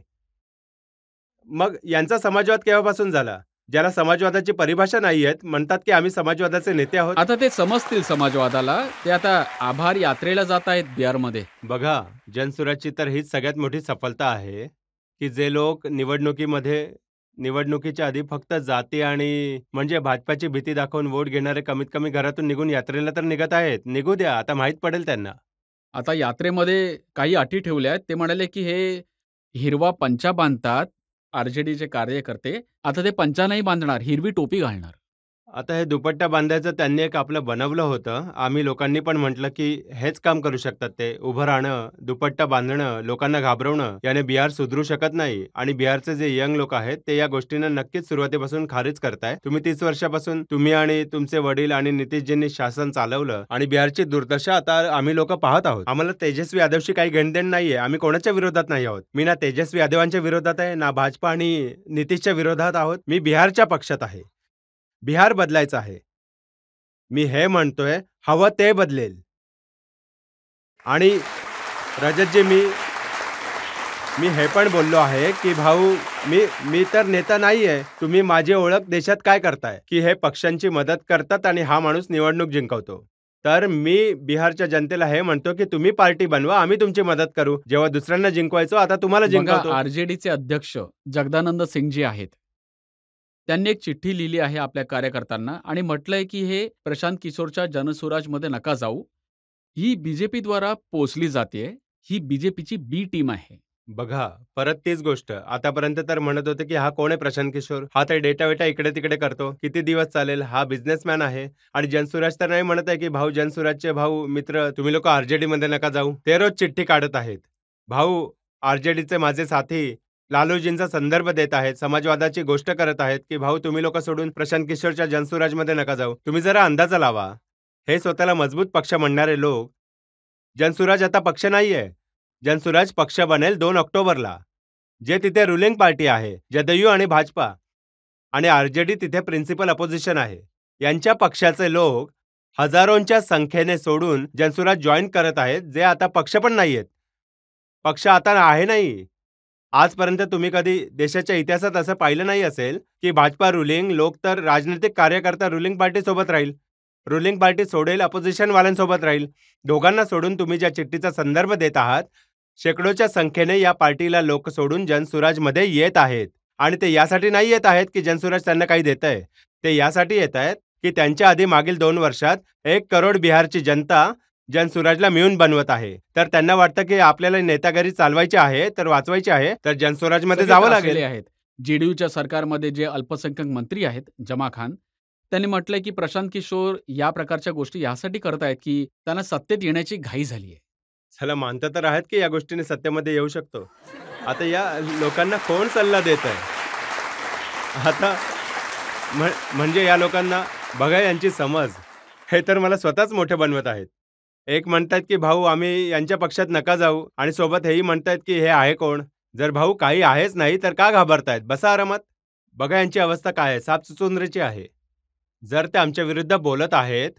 मग यांचा समाजवाद केव्हापासून झाला? ज्याला समाजवादाची परिभाषा नाही आहेत म्हणतात की आम्ही समाजवादाचे नेते आहोत. आता ते समजतील समाजवादाला. ते आता आभार यात्रेला जात आहेत बिहारमध्ये. बघा, जनसुराजची तर हीच सगळ्यात मोठी सफलता आहे की जे लोक निवडणुकीच्या आधी फक्त जाती आणि म्हणजे भाजपाची भीती दाखवून वोट घेणारे कमीत कमी घरातून निघून यात्रेला तर निघत आहेत. निघू द्या, आता माहीत पडेल त्यांना. आता यात्रेमध्ये काही अटी ठेवल्या आहेत. ते म्हणाले की हे हिरवा पंचा बांधतात आरजेडीचे कार्यकर्ते. आता ते पंचा नाही बांधणार, हिरवी टोपी घालणार. आता हे दुपट्टा बांधायचं त्यांनी एक आपलं बनवलं होतं. आम्ही लोकांनी पण म्हटलं की हेच काम करू शकतात ते. उभं राहणं, दुपट्टा बांधणं, लोकांना घाबरवणं याने बिहार सुधरू शकत नाही. आणि बिहारचे जे यंग लोक आहेत ते या गोष्टींना नक्कीच सुरुवातीपासून खारिज करताय. तुम्ही 30 वर्षापासून तुम्ही आणि तुमचे वडील आणि नितीशजींनी शासन चालवलं आणि बिहारची दुर्दशा आता आम्ही लोक पाहत आहोत. आम्हाला तेजस्वी यादवशी काही घेणदेण नाहीये. आम्ही कोणाच्या विरोधात नाही आहोत. मी ना तेजस्वी यादवांच्या विरोधात आहे, ना भाजपा आणि नितीशच्या विरोधात आहोत. मी बिहारच्या पक्षात आहे. बिहार बदलायचं आहे. मी हे म्हणतोय, हवं ते बदलेल. आणि रजतजी, मी हे पण बोललो आहे की भाऊ, मी तर नेता नाहीये. तुम्ही माझी ओळख देशात काय करताय की हे पक्षांची मदत करतात आणि हा माणूस निवडणूक जिंकवतो. तर मी बिहारच्या जनतेला हे म्हणतो की तुम्ही पार्टी बनवा, आम्ही तुमची मदत करू. जेव्हा दुसऱ्यांना जिंकवायचो, आता तुम्हाला बघा, जिंकवतो. आरजेडीचे अध्यक्ष जगदानंद सिंगजी आहेत. त्यांनी एक चिठ्ठी लिहिली आहे आपल्या कार्यकर्त्यांना आणि म्हटलंय की हे प्रशांत किशोरच्या जनसुराजमध्ये नका जाऊ. ही बीजेपीद्वारा पोचली जाते. ही बीजेपीची बी टीम आहे. बघा, परत तीच गोष्ट. आतापर्यंत तर म्हणत होते की हा कोण आहे प्रशांत किशोर, हा तर डेटा वेटा इकडे तिकडे करतो, किती दिवस चालेल, हा बिझनेसमॅन आहे. आणि जनसुराज तर नाही म्हणत आहे की भाऊ, जनसुराजचे भाऊ मित्र तुम्ही लोक आरजेडी मध्ये नका जाऊ. ते रोज चिठ्ठी काढत आहेत. भाऊ, आरजेडीचे माझे साथी लालूजींचा संदर्भ देत आहेत, समाजवादाची गोष्ट करत आहेत की भाऊ तुम्ही लोक सोडून प्रशांत किशोरच्या जनसुराजमध्ये नका जाऊ. तुम्ही जरा अंदाजा लावा. हे स्वतःला मजबूत पक्ष म्हणणारे लोक, जनसुराज आता पक्ष नाहीये. जनसुराज पक्ष बनेल 2 ऑक्टोबरला. जे तिथे रुलिंग पार्टी आहे, जदयू आणि भाजपा, आणि आरजेडी तिथे प्रिन्सिपल अपोजिशन आहे. यांच्या पक्षाचे लोक हजारोंच्या संख्येने सोडून जनसुराज जॉईन करत आहेत, जे आता पक्ष पण नाहीयेत. पक्ष आता आहे नाही. आजपर्यंत तुम्ही कधी देशाच्या इतिहासात असं पाहिलं नाही असेल की भाजपा रुलिंग, लोक तर राजनैतिक कार्यकर्ता रुलिंग पार्टी सोबत राहील, रुलिंग पार्टी सोडेल, अपोजिशन वाल्यांसोबत राहील. दोघांना सोडून तुम्ही ज्या चिठ्ठीचा संदर्भ देत आहात, शेकडोच्या संख्येने या पार्टीला लोक सोडून जनसुराजमध्ये येत आहेत. आणि ते यासाठी नाही येत आहेत की जनसुराज त्यांना काही देत आहे. ते यासाठी येत आहेत की त्यांच्या आधी मागील 2 वर्षात 1 करोड बिहारची जनता जनसुराजला मिळून बनवत आहे. तर त्यांना वाटतं की आपल्याला नेतागिरी चालवायची आहे, तर वाचवायची आहे, तर जनसुराजमध्ये जावं लागेल. आहेत जेडीयूच्या सरकारमध्ये जे अल्पसंख्याक मंत्री आहेत, जमा खान, त्यांनी म्हटलंय की प्रशांत किशोर या प्रकारच्या गोष्टी यासाठी करतायत की त्यांना सत्तेत येण्याची घाई झाली आहे. चला, मानता तर आहेत की या गोष्टीने सत्तेमध्ये येऊ शकतो. आता या लोकांना कोण सल्ला देत आहे? आता म्हणजे या लोकांना बघा, यांची समज हे तर मला स्वतःच मोठे बनवत आहेत. एक म्हणतात की भाऊ आम्ही यांच्या पक्षात नका जाऊ, आणि सोबत हेही म्हणतात की हे आहे कोण? जर भाऊ काही आहेच नाही तर का घाबरतायत? बसा आरामात. बघा यांची अवस्था काय आहे, सापचुचुंदरीची आहे. जर ते आमच्या विरुद्ध बोलत आहेत,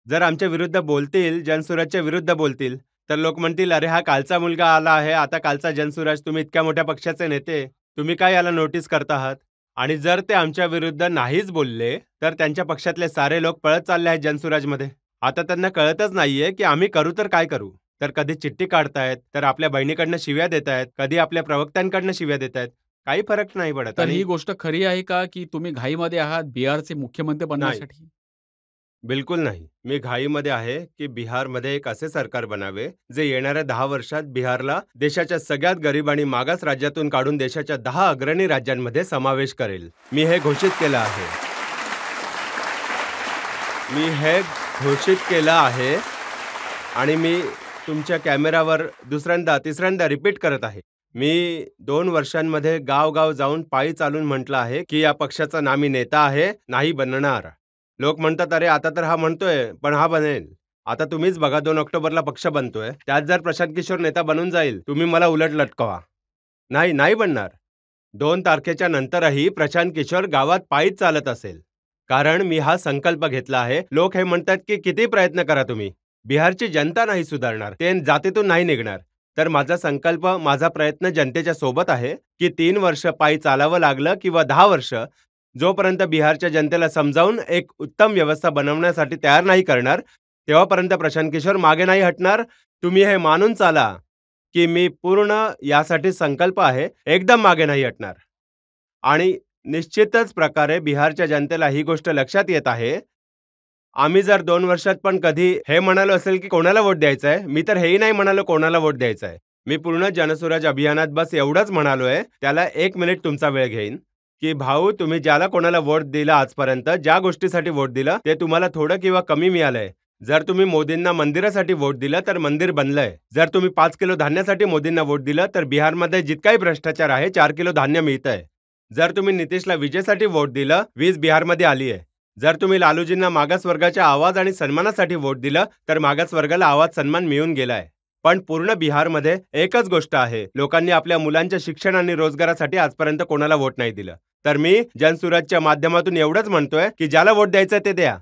जर आमच्या विरुद्ध बोलतील, जनसुराजच्या विरुद्ध बोलतील, तर लोक म्हणतील अरे हा कालचा मुलगा आला आहे, आता कालचा जनसुराज, तुम्ही इतक्या मोठ्या पक्षाचे नेते, तुम्ही काय याला नोटीस करता आहात? आणि जर ते आमच्या विरुद्ध नाहीच बोलले तर त्यांच्या पक्षातले सारे लोक पळत चालले आहेत जनसुराजमध्ये. आता त्यांना कळतच नाहीये की आम्ही करू तर काय करू. तर कधी चिठ्ठी काढतायत, तर आपल्या बहिणीकडनं शिव्या देत आहेत, कधी आपल्या प्रवक्त्यांकडनं शिव्या देत आहेत. काही फरक नाही पडत. तर आणि ही गोष्ट खरी आहे का की तुम्ही घाईमध्ये आहात बिहारचे मुख्यमंत्री बनण्यासाठी? बिलकुल नाही. मी घाईमध्ये आहे की बिहारमध्ये एक असे सरकार बनावे जे येणाऱ्या 10 वर्षात बिहारला देशाच्या सगळ्यात गरीब आणि मागास राज्यातून काढून देशाच्या 10 अग्रणी राज्यांमध्ये समावेश करेल. मी हे घोषित केलं आहे. आणि मी तुमच्या कॅमेरावर दुसऱ्यांदा तिसऱ्यांदा रिपीट करत आहे. मी 2 वर्षांमध्ये गाव जाऊन पायी चालून म्हटलं आहे की या पक्षाचा ना मी नेता आहे, नाही बनणार. लोक म्हणतात अरे आता तर हा म्हणतोय, पण हा बनेल. आता तुम्हीच बघा, 2 ऑक्टोबरला पक्ष बनतोय, त्यात जर प्रशांत किशोर नेता बनून जाईल, तुम्ही मला उलट लटकवा. नाही बनणार. 2 तारखेच्या नंतरही प्रशांत किशोर गावात पायीच चालत असेल. कारण मी हा संकल्प घेतला आहे. लोक हे म्हणतात की किती प्रयत्न करा तुम्ही, बिहारची जनता नाही सुधारणार, ते जातीतून नाही निघणार. तर माझा संकल्प, माझा प्रयत्न जनतेच्या सोबत आहे की 3 वर्ष पायी चालावं लागलं किंवा 10 वर्ष, जोपर्यंत बिहारच्या जनतेला समजावून एक उत्तम व्यवस्था बनवण्यासाठी तयार नाही करणार, तेव्हापर्यंत प्रशांत किशोर मागे नाही हटणार. तुम्ही हे मानून चाला की मी पूर्ण यासाठी संकल्प आहे, एकदम मागे नाही हटणार. आणि निश्चितच प्रकारे बिहारच्या जनतेला ही गोष्ट लक्षात येत आहे. आम्ही जर 2 वर्षात पण कधी हे म्हणालो असेल की कोणाला वोट द्यायचं आहे, मी तर हेही नाही म्हणालो कोणाला वोट द्यायचं आहे. मी पूर्ण जनसुराज अभियानात बस एवढंच म्हणालोय, त्याला 1 मिनिट तुमचा वेळ घेईन, की भाऊ तुम्ही ज्याला कोणाला वोट दिला आजपर्यंत, ज्या गोष्टीसाठी वोट दिलं ते तुम्हाला थोडं किंवा कमी मिळालंय. जर तुम्ही मोदींना मंदिरासाठी वोट दिलं तर मंदिर बनलंय. जर तुम्ही 5 किलो धान्यासाठी मोदींना वोट दिलं तर बिहारमध्ये जितकाही भ्रष्टाचार आहे 4 किलो धान्य मिळतंय. जर तुम्ही नितीशला विजेसाठी वोट दिलं, वीज बिहारमध्ये आली आहे. जर तुम्ही लालूजींना मागासवर्गाच्या आवाज आणि सन्मानासाठी वोट दिलं तर मागासवर्गाला आवाज सन्मान मिळून गेलाय. पण पूर्ण बिहारमध्ये एकच गोष्ट आहे, लोकांनी आपल्या मुलांच्या शिक्षण आणि रोजगारासाठी आजपर्यंत कोणाला वोट नाही दिलं. तर मी जनसुराजच्या माध्यमातून एवढंच म्हणतोय की ज्याला वोट द्यायचं ते द्या,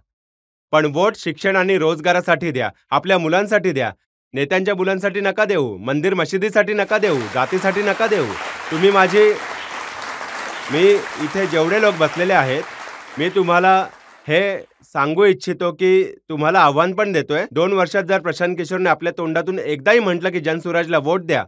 पण वोट शिक्षण आणि रोजगारासाठी द्या, आपल्या मुलांसाठी द्या. नेत्यांच्या मुलांसाठी नका देऊ, मंदिर मशिदीसाठी नका देऊ, जातीसाठी नका देऊ. तुम्ही मी इथे जेवढे लोक बसलेले आहेत, मी तुम्हाला हे सांगू इच्छितो की तुम्हाला आव्हान पण देतोय. 2 वर्षात जर प्रशांत किशोरने आपल्या तोंडातून एकदाही म्हटलं की जनसुराजला वोट द्या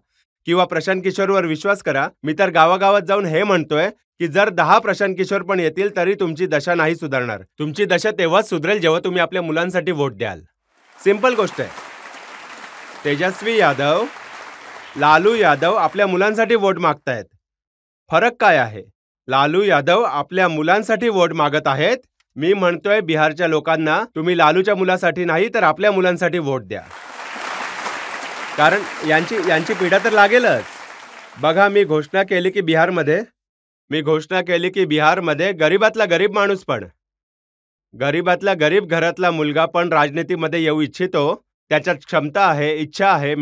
किंवा प्रशांत किशोरवर विश्वास करा, मी तर गावागावात जाऊन हे म्हणतोय की जर 10 प्रशांत किशोर पण येतील तरी तुमची दशा नाही सुधारणार. तुमची दशा तेव्हाच सुधरेल जेव्हा तुम्ही आपल्या मुलांसाठी वोट द्याल. सिंपल गोष्ट आहे. तेजस्वी यादव, लालू यादव आपल्या मुलांसाठी वोट मागतायत. फरक काय आहे? लालू यादव आपल्या मुलांसाठी वोट मागत आहेत. मी म्हणतोय बिहारच्या लोकांना, तुम्ही लालूच्या मुलासाठी नाही तर आपल्या मुलांसाठी वोट द्या, कारण यांची पिढा तर लागेलच. बघा, मी घोषणा केली की बिहारमध्ये गरीबातला गरीब माणूस पण, गरीबातला गरीब घरातला मुलगा पण राजनीतीमध्ये येऊ इच्छितो. त्याच्यात क्षमता आहे, इच्छा आहे,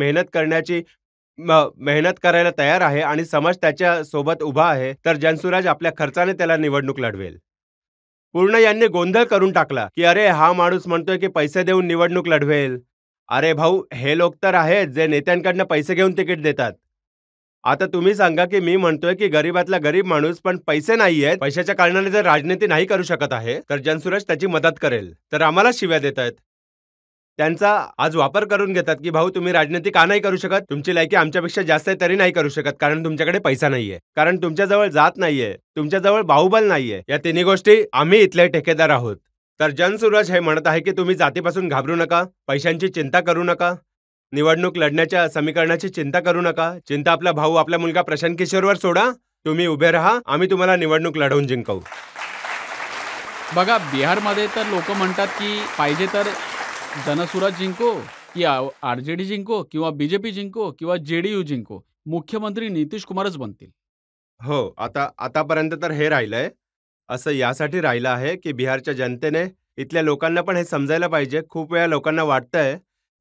मेहनत करायला तयार आहे आणि समाज त्याच्या सोबत उभा आहे, तर जनसुराज आपल्या खर्चाने त्याला निवडणूक लढवेल. पूर्ण यांनी गोंधळ करून टाकला की अरे हा माणूस म्हणतोय की पैसे देऊन निवडणूक लढवेल. अरे भाऊ, हे लोक तर आहेत जे नेत्यांकडनं पैसे घेऊन तिकीट देतात. आता तुम्ही सांगा की मी म्हणतोय की गरीबातला गरीब माणूस पण पैसे नाही आहेत, पैशाच्या कारणाने जर राजनीती नाही करू शकत आहे तर जनसुराज त्याची मदत करेल. तर आम्हाला शिव्या देत आहेत, त्यांचा आज वापर करून घेतात की भाऊ तुम्ही राजनीती का नाही करू शकत, तुमची लायकी आमच्यापेक्षा जास्त आहे तरी नाही करू शकत, कारण तुमच्याकडे पैसा नाहीये, कारण तुमच्याजवळ जात नाहीये, तुमच्याजवळ बाहुबल नाहीये. या तिन्ही गोष्टी आम्ही इथले ठेकेदार आहोत. तर जनसुराज हे म्हणत आहे की तुम्ही जातीपासून घाबरू नका, पैशांची चिंता करू नका, निवडणूक लढण्याच्या समीकरणाची चिंता करू नका. चिंता आपला भाऊ, आपला मुलगा प्रशांत किशोरवर सोडा. तुम्ही उभे राहा, आम्ही तुम्हाला निवडणूक लढवून जिंकवू. बघा, बिहारमध्ये तर लोक म्हणतात की पाहिजे तर जनसुराज जिंको की आरजेडी जिंको किंवा बीजेपी जिंको किंवा जेडीयू जिंको, मुख्यमंत्री नितीश कुमारच बनतील. हो, आतापर्यंत तर हे राहिलंय. असं यासाठी राहिलं आहे की बिहारच्या जनतेने, इथल्या लोकांना पण हे समजायला पाहिजे. खूप वेळा लोकांना वाटतंय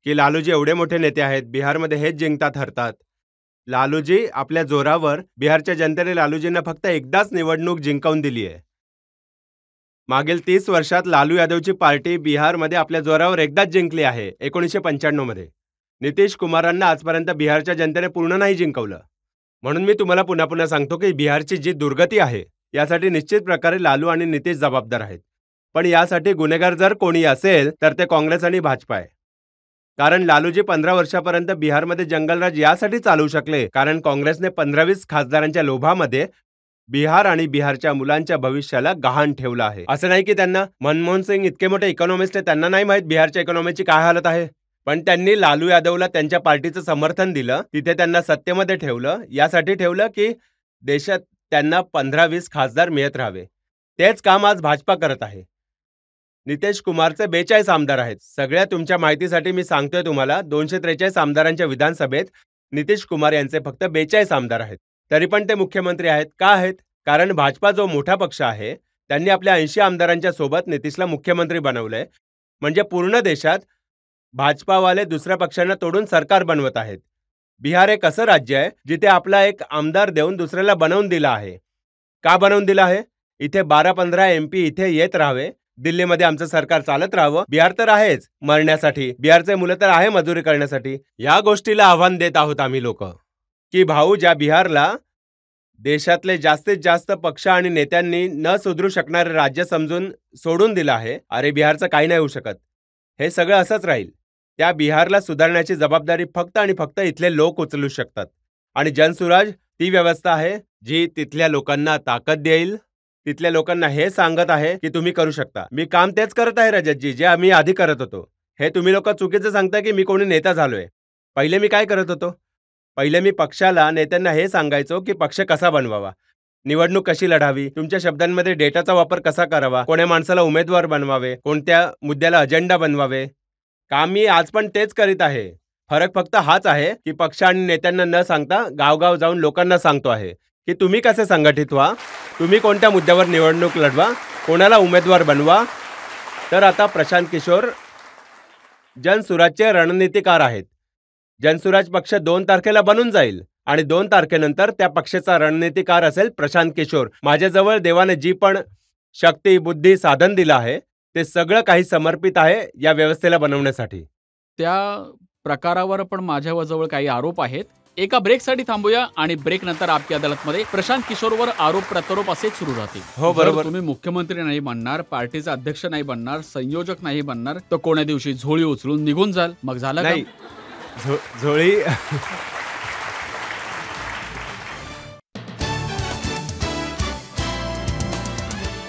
की लालूजी एवढे मोठे नेते आहेत, बिहारमध्ये हेच जिंकतात हरतात. लालूजी आपल्या जोरावर, बिहारच्या जनतेने लालूजींना फक्त एकदाच निवडणूक जिंकवून दिली आहे. मागील 30 वर्षात लालू यादवची पार्टी बिहारमध्ये आपल्या जोरावर एकदाच जिंकली आहे, 1995 मध्ये. नितीश कुमारांना आजपर्यंत बिहारच्या जनतेने पूर्ण नाही जिंकवलं. म्हणून मी तुम्हाला पुन्हा पुन्हा सांगतो की बिहारची जी दुर्गती आहे यासाठी निश्चित प्रकारे लालू आणि नितीश जबाबदार आहेत. पण यासाठी गुन्हेगार जर कोणी असेल तर ते काँग्रेस आणि भाजपा आहे. कारण लालूजी 15 वर्षापर्यंत बिहारमध्ये जंगलराज यासाठी चालवू शकले कारण काँग्रेसने 15-20 खासदारांच्या लोभामध्ये बिहार आणि बिहारच्या मुलांच्या भविष्याला गहाण ठेवलं आहे. असं नाही की त्यांना, मनमोहन सिंग इतके मोठे इकॉनॉमिस्ट आहे, त्यांना नाही माहित बिहारच्या इकॉनॉमीची काय हालत आहे. पण त्यांनी लालू यादवला त्यांच्या पार्टीचं समर्थन दिलं, तिथे त्यांना सत्तेमध्ये ठेवलं, यासाठी ठेवलं की देशात त्यांना 15-20 खासदार मिळत राहावे. तेच काम आज भाजपा करत आहे. नितीश कुमारचे 42 आमदार आहेत. सगळ्या तुमच्या माहितीसाठी मी सांगतोय तुम्हाला, 243 आमदारांच्या विधानसभेत नितीश कुमार यांचे फक्त 42 आमदार आहेत. तरी पण ते मुख्यमंत्री आहेत. का आहेत? कारण भाजपा जो मोठा पक्ष आहे त्यांनी आपल्या 80 आमदारांच्या सोबत नितीशला मुख्यमंत्री बनवलंय. म्हणजे पूर्ण देशात भाजपावाले दुसऱ्या पक्षांना तोडून सरकार बनवत आहेत. बिहार एक असं राज्य आहे जिथे आपला एक आमदार देऊन दुसऱ्याला बनवून दिला आहे. का बनवून दिला आहे? इथे 12-15 MP इथे येत राहावे, दिल्लीमध्ये आमचं सरकार चालत राहावं. बिहार तर आहेच मरण्यासाठी, बिहारचे मुलं तर आहे मजुरी करण्यासाठी. या गोष्टीला आव्हान देत आहोत आम्ही लोक, की भाऊ, ज्या बिहारला देशातले जास्तीत जास्त पक्ष आणि नेत्यांनी न सुधरू शकणारे राज्य समजून सोडून दिलं आहे, अरे बिहारचं काही नाही होऊ शकत, हे सगळं असंच राहील. त्या बिहारला सुधारण्याची जबाबदारी फक्त आणि फक्त इथले लोक उचलू शकतात. आणि जनसुराज ती व्यवस्था आहे जी तिथल्या लोकांना ताकद देईल, तिथल्या लोकांना हे सांगत आहे की तुम्ही करू शकता. मी काम तेच करत आहे रजतजी, जे आम्ही आधी करत होतो. हे तुम्ही लोक चुकीचं सांगताय की मी कोणी नेता झालोय. पहिले मी काय करत होतो? पहिले मी पक्षाला, नेत्यांना हे सांगायचो की पक्ष कसा बनवावा, निवडणूक कशी लढावी, तुमच्या शब्दांमध्ये डेटाचा वापर कसा करावा, कोण्या माणसाला उमेदवार बनवावे, कोणत्या मुद्द्याला अजेंडा बनवावे. काम मी आज पण तेच करीत आहे. फरक फक्त हाच आहे की पक्ष आणि नेत्यांना न सांगता गावगाव जाऊन लोकांना सांगतो आहे की तुम्ही कसे संघटित व्हा, तुम्ही कोणत्या मुद्द्यावर निवडणूक लढवा, कोणाला उमेदवार बनवा. तर आता प्रशांत किशोर जनसुराजचे रणनीतिकार आहेत. जनसुराज पक्ष 2 तारखेला बनून जाईल आणि 2 तारखेनंतर त्या पक्षाचा रणनीतिकार असेल प्रशांत किशोर. माझ्याजवळ देवाने जी पण शक्ती, बुद्धी, साधन दिलं आहे, ते सगळं काही समर्पित आहे या व्यवस्थेला बनवण्यासाठी. त्या प्रकारावर पण माझ्याजवळ काही आरोप आहेत. एका ब्रेकसाठी थांबूया आणि ब्रेक नंतर आपकी अदालतमध्ये प्रशांत किशोरवर आरोप प्रत्यारोप असेच सुरू राहतील. हो, जर बरोबर. तुम्ही मुख्यमंत्री नाही बनणार, पार्टीचा अध्यक्ष नाही बनणार, संयोजक नाही बनणार, तर कोण्या दिवशी झोळी उचलून निघून जाल. मग झालं का? नाही, झोळी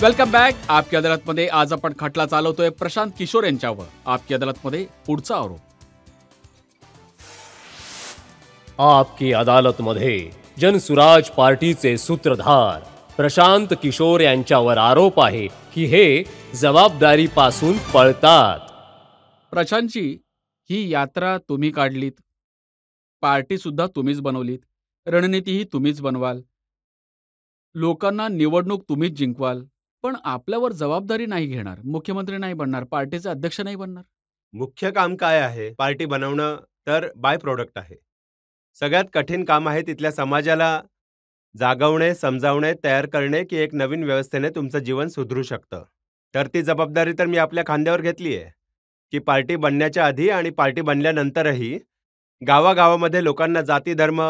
वेलकम बॅक. आपकी अदालतमध्ये आज आपण खटला चालवतोय प्रशांत किशोर यांच्यावर. आपकी अदालतमध्ये पुढचा आरोप. आपकी अदालतमध्ये जनसुराज पार्टीचे सूत्रधार प्रशांत किशोर यांच्यावर आरोप आहे की हे जबाबदारीपासून पळतात. प्रशांतजी, ही यात्रा तुम्ही काढलीत, पार्टी सुद्धा तुम्हीच बनवलीत, रणनीतीही तुम्हीच बनवाल, लोकांना निवडणूक तुम्हीच जिंकवाल, पण आपल्यावर जबाबदारी नाही घेणार, मुख्यमंत्री नाही बनणार, पार्टीचे अध्यक्ष नाही बनणार. मुख्य काम काय आहे? पार्टी बनवणं तर बाय प्रोडक्ट आहे. सगळ्यात कठीण काम आहे तिथल्या समाजाला जागवणे, समजावणे, तयार करणे की एक नवीन व्यवस्थेने तुमचं जीवन सुधरू शकतं. तर ती जबाबदारी तर मी आपल्या खांद्यावर घेतली आहे की पार्टी बनण्याच्या आधी आणि पार्टी बनल्यानंतरही गावागावामध्ये लोकांना जाती, धर्म,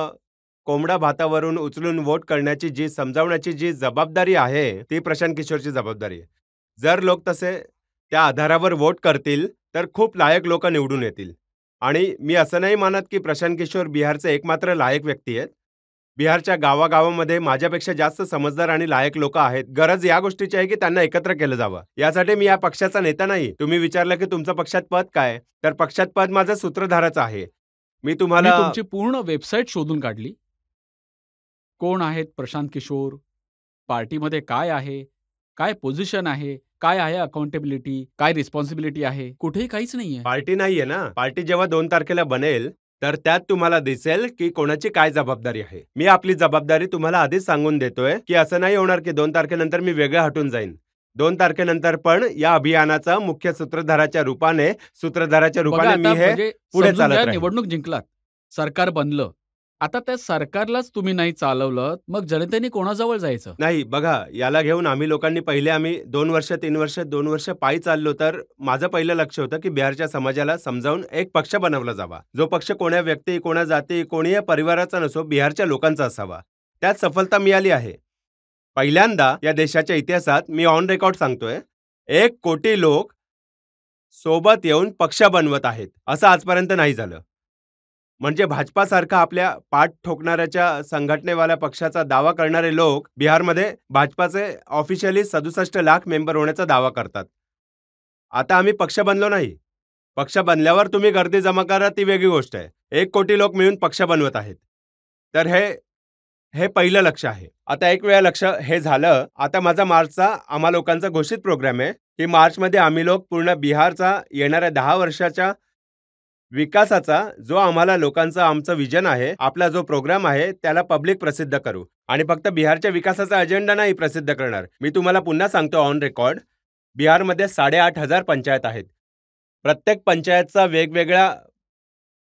कोंबडा भातावरून उचलून वोट करण्याची जी समजावण्याची जी जबाबदारी आहे, ती प्रशांत किशोरची जबाबदारी आहे. जर लोक तसे त्या आधारावर वोट करतील तर खूप लायक लोक निवडून येतील. आणि मी असं नाही मानत की प्रशांत किशोर बिहारचे एकमात्र लायक व्यक्ती आहेत. बिहारच्या गावागावामध्ये माझ्यापेक्षा जास्त समजदार आणि लायक लोक आहेत. गरज या गोष्टीची आहे की त्यांना एकत्र केलं जावं. यासाठी मी या पक्षाचा नेता नाही. तुम्ही विचारलं की तुमचं पक्षात पद काय, तर पक्षात पद माझं सूत्रधाराचं आहे. मी मी तुम्हाला तुमची पूर्ण वेबसाईट शोधून काढली. कोण आहेत प्रशांत किशोर, पार्टीमध्ये काय आहे, काय पोझिशन आहे, काय आहे अकाउंटेबिलिटी, काय रिस्पॉन्सिबिलिटी आहे, कुठेही काहीच नाहीये. पार्टी नाहीये ना. पार्टी जेव्हा 2 तारखेला बनेल तर त्यात तुम्हाला दिसेल की कोणाची काय जबाबदारी आहे. मी आपली जबाबदारी तुम्हाला आधीच सांगून देतोय की असं नाही होणार की 2 तारखेनंतर मी वेगळं हटून जाईन. 2 तारखेनंतर पण या अभियानाचा मुख्य सूत्रधाराच्या रूपाने बघा मी आता, हे म्हणजे पुढे समजून चालत घ्या, राहील. निवडणूक जिंकलात, सरकार बनलं, आता त्या सरकारलाच तुम्ही नाही चालवलं, मग जनतेने कोणाजवळ जायचं? नाही, बघा, याला घेऊन आम्ही लोकांनी पहिले 2 वर्ष, 3 वर्ष, 2 वर्ष पायी चाललो. तर माझं पहिलं लक्ष होतं की बिहारच्या समाजाला समजावून एक पक्ष बनवला जावा. जो पक्ष कोण्या व्यक्ती, कोण्या जाती, कोणीही परिवाराचा नसो, बिहारच्या लोकांचा असावा. त्यात सफलता मिळाली आहे. पहिल्यांदा या देशाच्या इतिहासात मी ऑन रेकॉर्ड सांगतोय, 1 कोटी लोक सोबत येऊन पक्ष बनवत आहेत. असं आजपर्यंत नाही झालं. म्हणजे भाजपासारखा आपल्या पाठ ठोकणाऱ्याच्या संघटनेवाल्या पक्षाचा दावा करणारे लोक बिहारमध्ये भाजपाचे ऑफिशियली 67 लाख मेंबर होण्याचा दावा करतात. आता आम्ही पक्ष बनलो नाही. पक्ष बनल्यावर तुम्ही गर्दी जमा करा, ती वेगळी गोष्ट आहे. 1 कोटी लोक मिळून पक्ष बनवत आहेत. तर हे पहिलं लक्ष आहे. आता एक वेळा लक्ष हे झालं. आता माझा मार्चचा आम्हा लोकांचा घोषित प्रोग्राम आहे की मार्चमध्ये आम्ही लोक पूर्ण बिहारचा येणाऱ्या 10 वर्षाच्या विकासाचा जो आम्हाला लोकांचा आमचं विजन आहे, आपला जो प्रोग्राम आहे, त्याला पब्लिक प्रसिद्ध करू. आणि फक्त बिहारच्या विकासाचा अजेंडा नाही प्रसिद्ध करणार. मी तुम्हाला पुन्हा सांगतो ऑन रेकॉर्ड, बिहारमध्ये 8,500 पंचायत आहेत.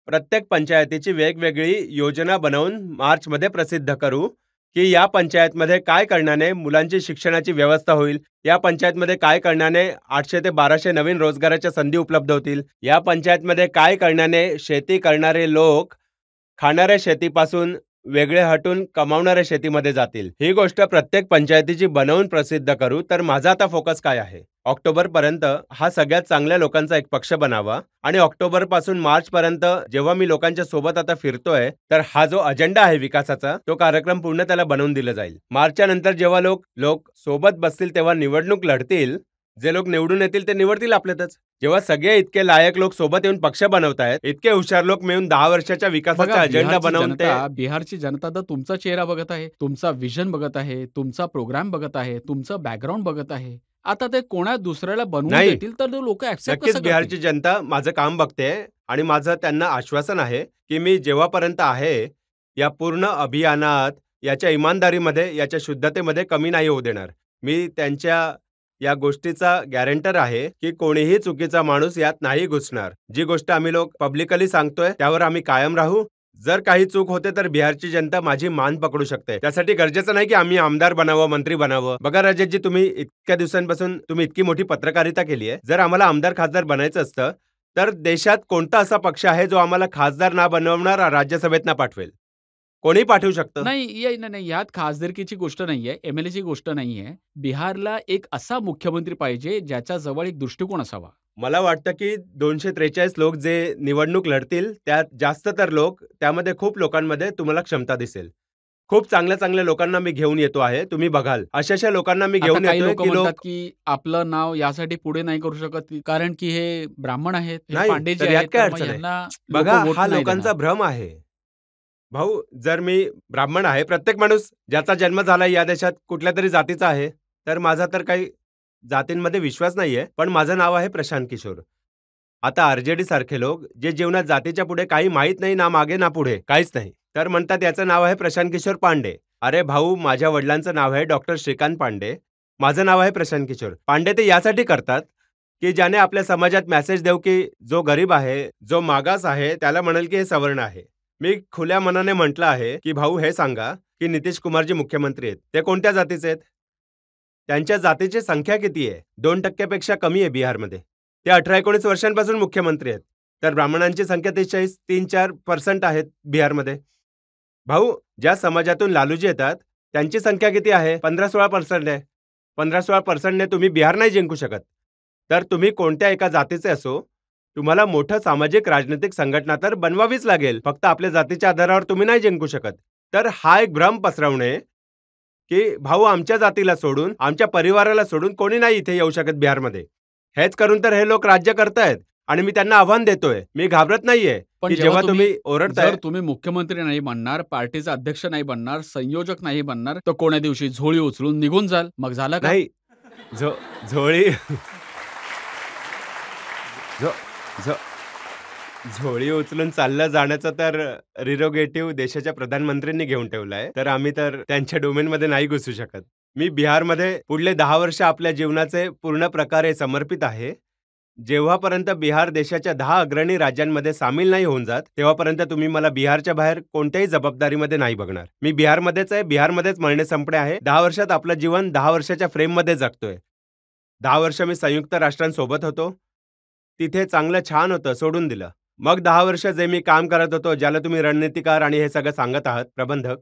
प्रत्येक पंचायतीची वेगवेगळी योजना बनवून मार्चमध्ये प्रसिद्ध करू की या पंचायतमध्ये काय करण्याने मुलांची शिक्षणाची व्यवस्था होईल, या पंचायतमध्ये काय करण्याने 800 ते 1200 नवीन रोजगाराच्या संधी उपलब्ध होतील, या पंचायतमध्ये काय करण्याने शेती करणारे लोक खाणाऱ्या शेतीपासून वेगळे हटून कमावणाऱ्या शेतीमध्ये जातील. ही गोष्ट प्रत्येक पंचायतीची बनवून प्रसिद्ध करू. तर माझा आता फोकस काय आहे, ऑक्टोबरपर्यंत हा सगळ्यात चांगल्या लोकांचा एक पक्ष बनावा आणि ऑक्टोबरपासून मार्चपर्यंत जेव्हा मी लोकांच्या सोबत आता फिरतोय, तर हा जो अजेंडा आहे विकासाचा, तो कार्यक्रम पूर्ण त्याला बनवून दिला जाईल. मार्चच्या नंतर जेव्हा लोक लोक सोबत बसतील तेव्हा निवडणूक लढतील. जे लोक निवडून येतील ते निवडतील आपल्यातच. जेव्हा सगळे इतके लायक लोक सोबत येऊन पक्ष बनवतायत, इतके हुशार लोक मिळून 10 वर्षाच्या विकासाचा बघा अजेंडा बनवून ते बिहारची जनता तर तुमचा चेहरा बघत आहे, तुमचा विजन बघत आहे, तुमचा प्रोग्राम बघत आहे, तुमचं बॅकग्राऊंड बघत आहे. आता ते कोणा दुसऱ्याला बनवून नाही. देतील तर लोक ऍक्सेप्ट नक्कीच कसं बिहारची करतील? जनता माझं काम बघते आणि माझं त्यांना आश्वासन आहे की मी जेव्हापर्यंत आहे या पूर्ण अभियानात याच्या इमानदारीमध्ये, याच्या शुद्धतेमध्ये कमी नाही होऊ देणार. मी त्यांच्या या गोष्टीचा गॅरंटर आहे की कोणीही चुकीचा माणूस यात नाही घुसणार. जी गोष्ट आम्ही लोक पब्लिकली सांगतोय त्यावर आम्ही कायम राहू. जर काही चूक होते तर बिहारची जनता माझी मान पकडू शकते. त्यासाठी गरजेचं नाही की आम्ही आमदार बनावं, मंत्री बनावं. बघा राजेशजी, तुम्ही इतक्या दिवसांपासून तुम्ही इतकी मोठी पत्रकारिता केली आहे. जर आम्हाला आमदार खासदार बनायचं असतं तर देशात कोणता असा पक्ष आहे जो आम्हाला खासदार ना बनवणार, राज्यसभेत ना पाठवेल? कोणी पाठवू शकतं. नाही, यात खासदारकीची गोष्ट नाहीये, एमएलएची गोष्ट नाहीये. बिहारला एक असा मुख्यमंत्री पाहिजे ज्याच्या जवळ एक दृष्टिकोन असावा. मला वाटतं की 243 लोक जे निवडणूक लढतील त्यात जास्त तर लोक, त्यामध्ये खूप लोकांमध्ये तुम्हाला क्षमता दिसेल. खूप चांगल्या चांगल्या लोकांना मी घेऊन येतो आहे. तुम्ही बघाल अशा लोकांना मी आता घेऊन काही येतोय लोक की म्हणतात लोक की आपलं नाव यासाठी पुढे नाही करू शकत कारण की हे ब्राह्मण आहेत, हे नाही, पांडेजी तर यात आहेत, काय तर मग अडचण आहे? यांना लोकं बघा, वोट हा नाही लोकांचा देणार. भ्रम आहे. भाऊ, जर मी ब्राह्मण आहे, प्रत्येक माणूस ज्याचा जन्म झाला या देशात कुठल्या तरी जातीचा आहे, तर माझा तर काही जातींमध्ये विश्वास नाहीये. पण माझं नाव आहे प्रशांत किशोर. आता आरजेडी सारखे लोक जे जीवनात जातीच्या पुढे काही माहीत नाही, ना मागे ना पुढे, काहीच नाही, तर म्हणतात याचं नाव आहे प्रशांत किशोर पांडे. अरे भाऊ, माझ्या वडिलांचं नाव आहे डॉक्टर श्रीकांत पांडे. माझं नाव आहे प्रशांत किशोर पांडे. ते यासाठी करतात की ज्याने आपल्या समाजात मेसेज देऊ की जो गरीब आहे, जो मागास आहे, त्याला म्हणेल की हे सवर्ण आहे. मी खुल्या मनाने म्हटलं आहे की भाऊ हे सांगा की नितीश कुमारजी मुख्यमंत्री आहेत, ते कोणत्या जातीचे आहेत? त्यांच्या जातीची संख्या किती आहे? 2% पेक्षा कमी आहे बिहारमध्ये. ते 18-19 वर्षांपासून मुख्यमंत्री आहेत. तर ब्राह्मणांची संख्या 3-4% आहेत बिहारमध्ये. भाऊ, ज्या समाजातून लालूजी येतात त्यांची संख्या किती आहे? 15-16% आहे. 15-16% तुम्ही बिहार नाही जिंकू शकत. तर तुम्ही कोणत्या एका जातीचे असो, तुम्हाला मोठं सामाजिक राजनैतिक संघटना तर बनवावीच लागेल. फक्त आपल्या जातीच्या आधारावर तुम्ही नाही जिंकू शकत. तर हा एक भ्रम पसरवणे की भाऊ आमच्या जातीला सोडून, आमच्या परिवाराला सोडून कोणी नाही इथे येऊ शकत बिहारमध्ये. हेच करून तर हे लोक राज्य करतायत आणि मी त्यांना आव्हान देतोय. मी घाबरत नाहीये पण की जेव्हा जेव्हा तुम्ही ओरडताय. जर तुम्ही मुख्यमंत्री नाही बनणार, पार्टीचा अध्यक्ष नाही बनणार, संयोजक नाही बनणार, तर कोण्या दिवशी झोळी उचलून निघून जाल. मग झालं का? नाही, झोळी झो झो झोळी उचलून चाललं जाण्याचा तर रिरोगेटिव्ह देशाच्या प्रधानमंत्र्यांनी घेऊन ठेवलाय. तर आम्ही तर त्यांच्या डोमेनमध्ये नाही घुसू शकत. मी बिहारमध्ये पुढले 10 वर्ष आपल्या जीवनाचे पूर्ण प्रकारे समर्पित आहे. जेव्हापर्यंत बिहार देशाच्या 10 अग्रणी राज्यांमध्ये सामील नाही होऊन जात, तेव्हापर्यंत तुम्ही मला बिहारच्या बाहेर कोणत्याही जबाबदारीमध्ये नाही बघणार. मी बिहारमध्येच आहे, बिहारमध्येच मरणे संपणे आहे. 10 वर्षात आपलं जीवन 10 वर्षाच्या फ्रेममध्ये जगतोय. 10 वर्ष मी संयुक्त राष्ट्रांसोबत होतो. तिथे चांगलं छान होतं, सोडून दिलं. मग 10 वर्ष जे मी काम करत होतो, ज्याला तुम्ही रणनीतिकार आणि हे सगळं सांगत आहात, प्रबंधक.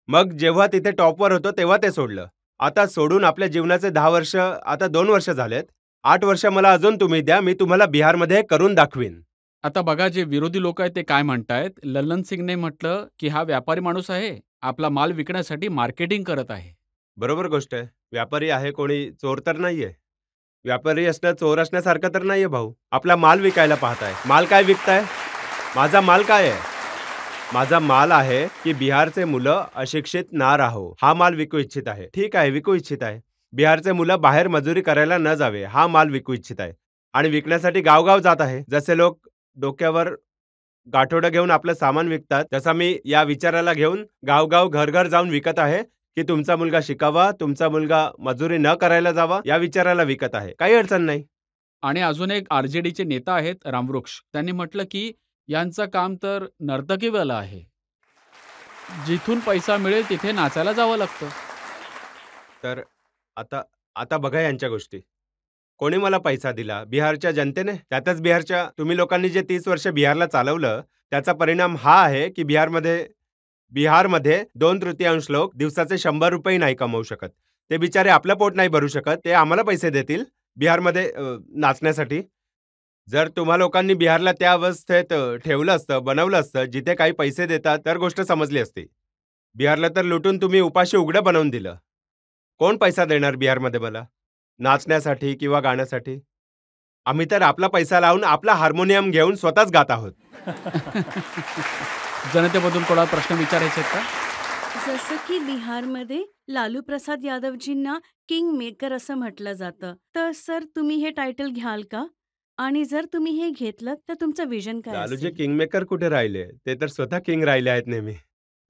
मग जेव्हा तिथे टॉपवर होतो तेव्हा ते सोडलं. आता सोडून आपल्या जीवनाचे 10 वर्ष, आता 2 वर्ष झालेत. 8 वर्ष मला अजून तुम्ही द्या, मी तुम्हाला बिहारमध्ये करून दाखवीन. आता बघा, जे विरोधी लोक आहेत ते काय म्हणतायत. लल्लन सिंगने म्हटलं की हा व्यापारी माणूस आहे, आपला माल विकण्यासाठी मार्केटिंग करत आहे. बरोबर गोष्ट आहे. व्यापारी आहे, कोणी चोर तर नाहीये. व्यापारी असणं चोर असण्यासारखं तर नाहीये भाऊ. आपला माल विकायला पाहताय. माल काय विकताय? माझा माल काय आहे? माझा माल आहे की बिहारचे मुलं अशिक्षित ना राहो, हा माल विकू इच्छित आहे. ठीक आहे, विकू इच्छित आहे. बिहारचे मुलं बाहेर मजुरी करायला न जावे, हा माल विकू इच्छित आहे. आणि विकण्यासाठी गावगाव जात आहे. जसे लोक डोक्यावर गाठोडं घेऊन आपलं सामान विकतात, तसा मी या विचाराला घेऊन गावगाव घरघर जाऊन विकत आहे की तुमचा मुलगा शिकावा, तुमचा मुलगा मजुरी न करायला जावा, या विचाराला विकत आहे. काही अडचण नाही. आणि अजून एक आरजेडीचे नेता आहेत रामवृक्ष, त्यांनी म्हटलं की यांचं काम तर नर्तकीवालं आहे. जिथून पैसा मिळेल तिथे नाचायला जावं लागतं. तर आता आता बघा यांच्या गोष्टी. कोणी मला पैसा दिला? बिहारच्या जनतेने. त्यातच बिहारच्या तुम्ही लोकांनी जे 30 वर्ष बिहारला चालवलं, त्याचा परिणाम हा आहे, की बिहारमध्ये 2/3 लोक दिवसाचे ₹100 नाही कमवू शकत. ते बिचारे आपलं पोट नाही भरू शकत. ते आम्हाला पैसे देतील बिहारमध्ये नाचण्यासाठी. जर तुम्हा लोकांनी बिहारला त्या अवस्थेत ठेवलं असतं, बनवलं असतं, जिथे काही पैसे देतात, तर गोष्ट समजली असती. बिहारला तर लुटून तुम्ही उपाशी उघडं बनवून दिलं. कोण पैसा देणार बिहारमध्ये मला? नाचण्यासाठी किंवा गाण्यासाठी? आम्ही तर आपला पैसा लावून आपला हार्मोनियम घेऊन स्वतःच गात आहोत. जनतेमधून कोणाला प्रश्न विचारायचे आहेत का? जसं की बिहारमध्ये लालू प्रसाद यादवजींना किंग मेकर असं म्हटलं जातं. तर सर तुम्ही हे टायटल घ्याल का? आणि जर तुम्ही हे घेतलं तर तुमचं विजन काय लालूजी असेल? किंगमेकर कुठे राहिले? ते तर स्वतः किंग राहिले आहेत नेहमी.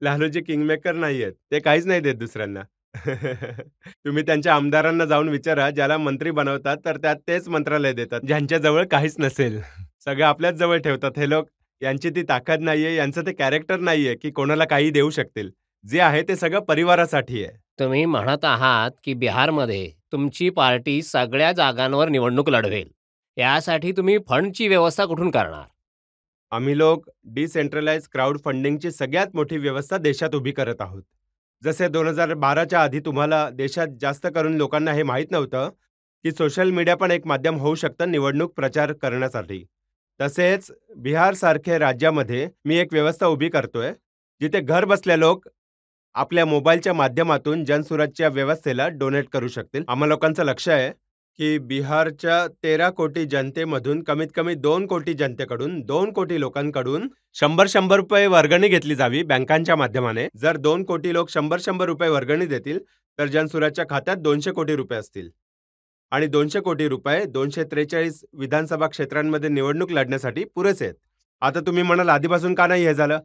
लालूजी किंगमेकर नाहीयेत. ते काहीच नाही देत दुसऱ्यांना. तुम्ही त्यांच्या आमदारांना जाऊन विचारा, ज्याला मंत्री बनवतात, तर त्यात तेच मंत्रालय देतात, ज्यांच्याजवळ काहीच नसेल. सगळं आपल्याच जवळ ठेवतात हे लोक. यांची ती ताकद नाहीये, यांचं ते कॅरेक्टर नाहीये, की कोणाला काही देऊ शकतील. जे आहे ते सगळं परिवारासाठी आहे. तुम्ही म्हणत आहात की बिहारमध्ये तुमची पार्टी सगळ्या जागांवर निवडणूक लढवेल. यासाठी तुम्ही फंडची व्यवस्था कुठून करणार? आम्ही लोक डिसेंट्रलाइज क्राउड फंडिंगची सगळ्यात मोठी व्यवस्था देशात उभी करत आहोत. जसे 2012च्या आधी तुम्हाला देशात जास्त करून लोकांना हे माहीत नव्हतं, की सोशल मीडिया पण एक माध्यम होऊ शकतं निवडणूक प्रचार करण्यासाठी. तसेच बिहारसारख्या राज्यामध्ये मी एक व्यवस्था उभी करतोय, जिथे घर बसल्या लोक आपल्या मोबाईलच्या माध्यमातून जनसुराजच्या व्यवस्थेला डोनेट करू शकतील. आम्हा लोकांचं लक्ष आहे, की बिहारच्या 13 कोटी जनतेमधून कमीत कमी 2 कोटी जनतेकडून 2 कोटी लोकांकडून 100-100 रुपये वर्गणी घेतली जावी बँकांच्या माध्यमाने. जर 2 कोटी लोक 100-100 रुपये वर्गणी देतील, तर जनसुराजच्या खात्यात 200 कोटी रुपये असतील. आणि 200 कोटी रुपये 243 विधानसभा क्षेत्रांमध्ये निवडणूक लढण्यासाठी पुरेसे आहेत. आता तुम्ही म्हणाल आधीपासून का नाही हे झालं?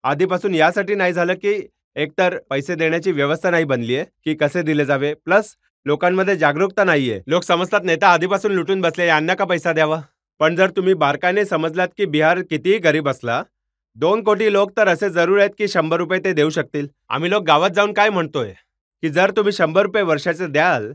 आधीपासून यासाठी नाही झालं, की एकतर पैसे देण्याची व्यवस्था नाही बनली आहे, की कसे दिले जावे. प्लस लोकांमध्ये जागरूकता नाहीये. लोक समजतात नेता आधीपासून लुटून बसले, यांना का पैसा द्यावा? पण जर तुम्ही बारकाईने समजलात, की बिहार कितीही गरीब असला, 2 कोटी लोक तर असे जरूर आहेत, की 100 रुपये ते देऊ शकतील. आम्ही लोक गावात जाऊन काय म्हणतोय, की जर तुम्ही 100 रुपये वर्षाचे द्याल,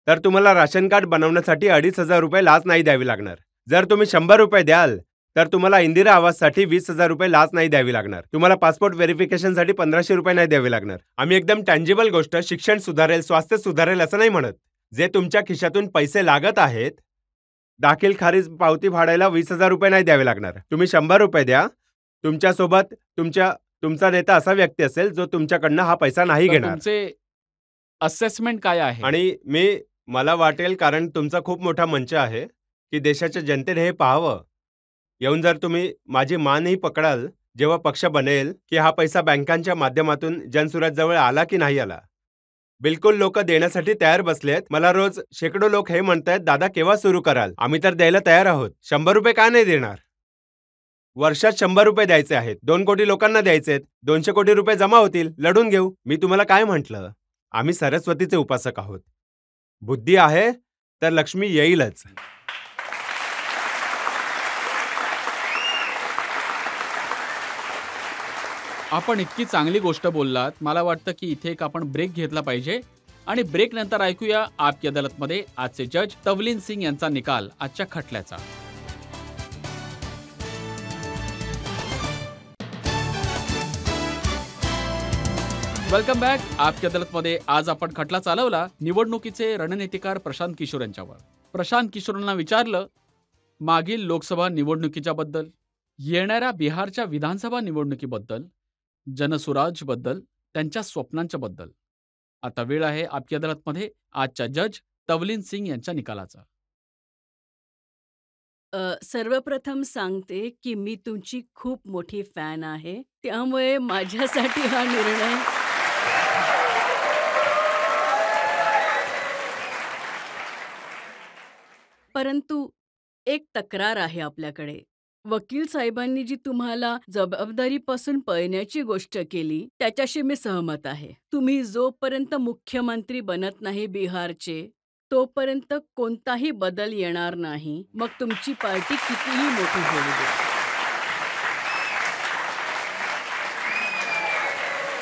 तर तुम्हाला राशन कार्ड बनवण्यासाठी 2,500 रुपये लाच नाही द्यावी लागणार. जर तुम्ही 100 रुपये द्याल, तर तुम्हाला इंदिरा आवाससाठी 20,000 रुपये लाच नाही द्यावी लागणार. तुम्हाला पासपोर्ट व्हेरिफिकेशनसाठी 1,500 रुपये नाही द्यावे लागणार. आम्ही एकदम टँजिबल गोष्ट, शिक्षण सुधारेल, स्वास्थ्य सुधारेल असं नाही म्हणत. जे तुमच्या खिशातून पैसे लागत आहेत, दाखल खारीज पावती फाडायला 20,000 रुपये नाही द्यावे लागणार. तुम्ही 100 रुपये द्या. तुमच्यासोबत तुमचा नेता असा व्यक्ती असेल, जो तुमच्याकडनं हा पैसा नाही तर घेणार. तुमचे असेसमेंट काय आहे? आणि मला वाटेल, कारण तुमचा खूप मोठा मंच आहे, की देशाच्या जनतेने हे पाहावं. येऊन जर तुम्ही माझी मानही पकडाल, जेव्हा पक्ष बनेल, की हा पैसा बँकांच्या माध्यमातून जनसुराजजवळ आला की नाही आला. बिलकुल लोक देण्यासाठी तयार बसलेत. मला रोज शेकडो लोक हे म्हणतायत, दादा केव्हा सुरू कराल? आम्ही तर द्यायला तयार आहोत. 100 रुपये का नाही देणार? वर्षात 100 रुपये द्यायचे आहेत. 2 कोटी लोकांना द्यायचे आहेत. 200 कोटी रुपये जमा होतील. लढून घेऊ. मी तुम्हाला काय म्हटलं? आम्ही सरस्वतीचे उपासक आहोत. बुद्धी आहे तर लक्ष्मी येईलच. आपण इतकी चांगली गोष्ट बोललात, मला वाटतं की इथे एक आपण ब्रेक घेतला पाहिजे आणि ब्रेक नंतर ऐकूया आपकी अदालतमध्ये आजचे जज तवलीन सिंग यांचा निकाल आजच्या खटल्याचा. Welcome back. आपकी अदालतमध्ये आज आपण खटला चालवला निवडणुकीचे रणनीतिकार प्रशांत किशोर यांच्यावर. प्रशांत किशोरांना विचारलं मागील लोकसभा निवडणुकीच्या बद्दल, येणाऱ्या बिहारच्या विधानसभा निवडणुकीबद्दल, जनसुराजबद्दल, त्यांच्या स्वप्नांच्या बद्दल. आता वेळ आहे आपकी अदालतमध्ये आजच्या जज तवलीन सिंग यांच्या निकालाचा. सर्वप्रथम सांगते की मी तुमची खूप मोठी फॅन आहे. त्यामुळे माझ्यासाठी हा निर्णय परंतु एक तक्रार आहे आपल्याकडे. वकील साहेबांनी जी तुम्हाला जबाबदारीपासून पळण्याची गोष्ट केली, त्याच्याशी मी सहमत आहे. तुम्ही जोपर्यंत मुख्यमंत्री बनत नाही बिहारचे, तोपर्यंत कोणताही बदल येणार नाही. मग तुमची पार्टी कितीही मोठी होऊ दे.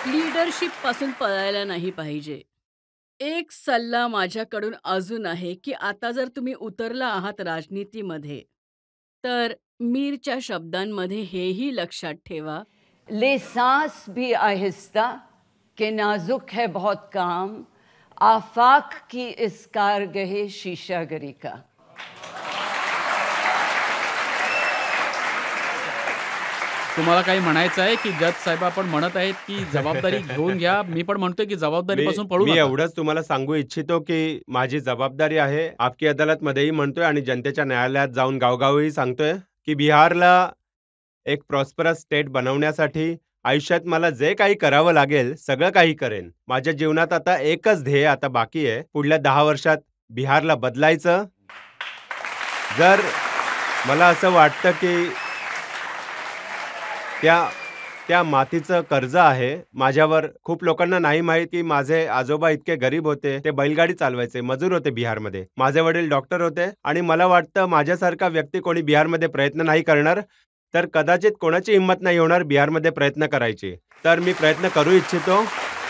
लीडरशिप पासून पळायला नाही पाहिजे. एक सल्ला माझ्याकडून अजून आहे की आता जर तुम्ही उतरला आहात राजनीतीमध्ये, तर मीरच्या शब्दांमध्ये हेही लक्षात ठेवा, ले सांस भी आहिस्ता के नाजुक है बहुत काम, आफाक की इस कारगहे शीशागरी का. तुम्हाला काही म्हणायचं आहे की जज साहेब आपण म्हणत आहेत की जबाबदारी घेऊन घ्या. मी पण म्हणतोय की जबाबदारीपासून पळू मी नका. एवढंच तुम्हाला सांगू इच्छितो की माझी जबाबदारी आहे. आपकी अदालतमध्येही म्हणतोय आणि जनतेच्या न्यायालयात जाऊन गावगावी सांगतोय की बिहारला एक प्रॉस्परस स्टेट बनवण्यासाठी आयुष्यात मला जे काही करावं लागेल सगळं काही करेन. माझ्या जीवनात आता एकच ध्येय आता बाकी आहे. पुढल्या 10 वर्षात बिहारला बदलायचं. जर मला असं वाटतं की त्या मातीचं कर्ज आहे माझ्यावर. खूप लोकांना नाही माहित की माझे आजोबा इतके गरीब होते. ते बैलगाडी चालवायचे, मजूर होते बिहारमध्ये. माझे वडील डॉक्टर होते आणि मला वाटतं माझ्यासारखा व्यक्ती कोणी बिहारमध्ये प्रयत्न नाही करणार तर कदाचित कोणाची हिंमत नाही होणार बिहारमध्ये प्रयत्न करायची. तर मी प्रयत्न करू इच्छितो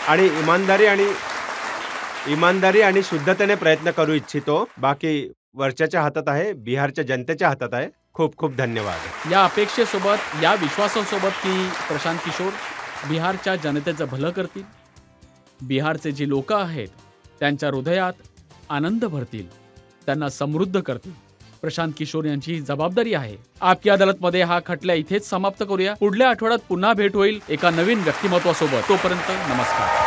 आणि इमानदारी आणि शुद्धतेने प्रयत्न करू इच्छितो. बाकी वरच्याच्या हातात आहे, बिहारच्या जनतेच्या हातात आहे. खूप खूप धन्यवाद. या अपेक्षेसोबत, या विश्वासासोबत की प्रशांत किशोर बिहारच्या जनतेचं भलं करतील, बिहारचे जी लोक आहेत त्यांच्या हृदयात आनंद भरतील, त्यांना समृद्ध करतील. प्रशांत किशोर यांची ही जबाबदारी आहे. आपकी अदालतमध्ये हा खटला इथेच समाप्त करूया. पुढल्या आठवड्यात पुन्हा भेट होईल एका नवीन व्यक्तिमत्वासोबत. तोपर्यंत नमस्कार.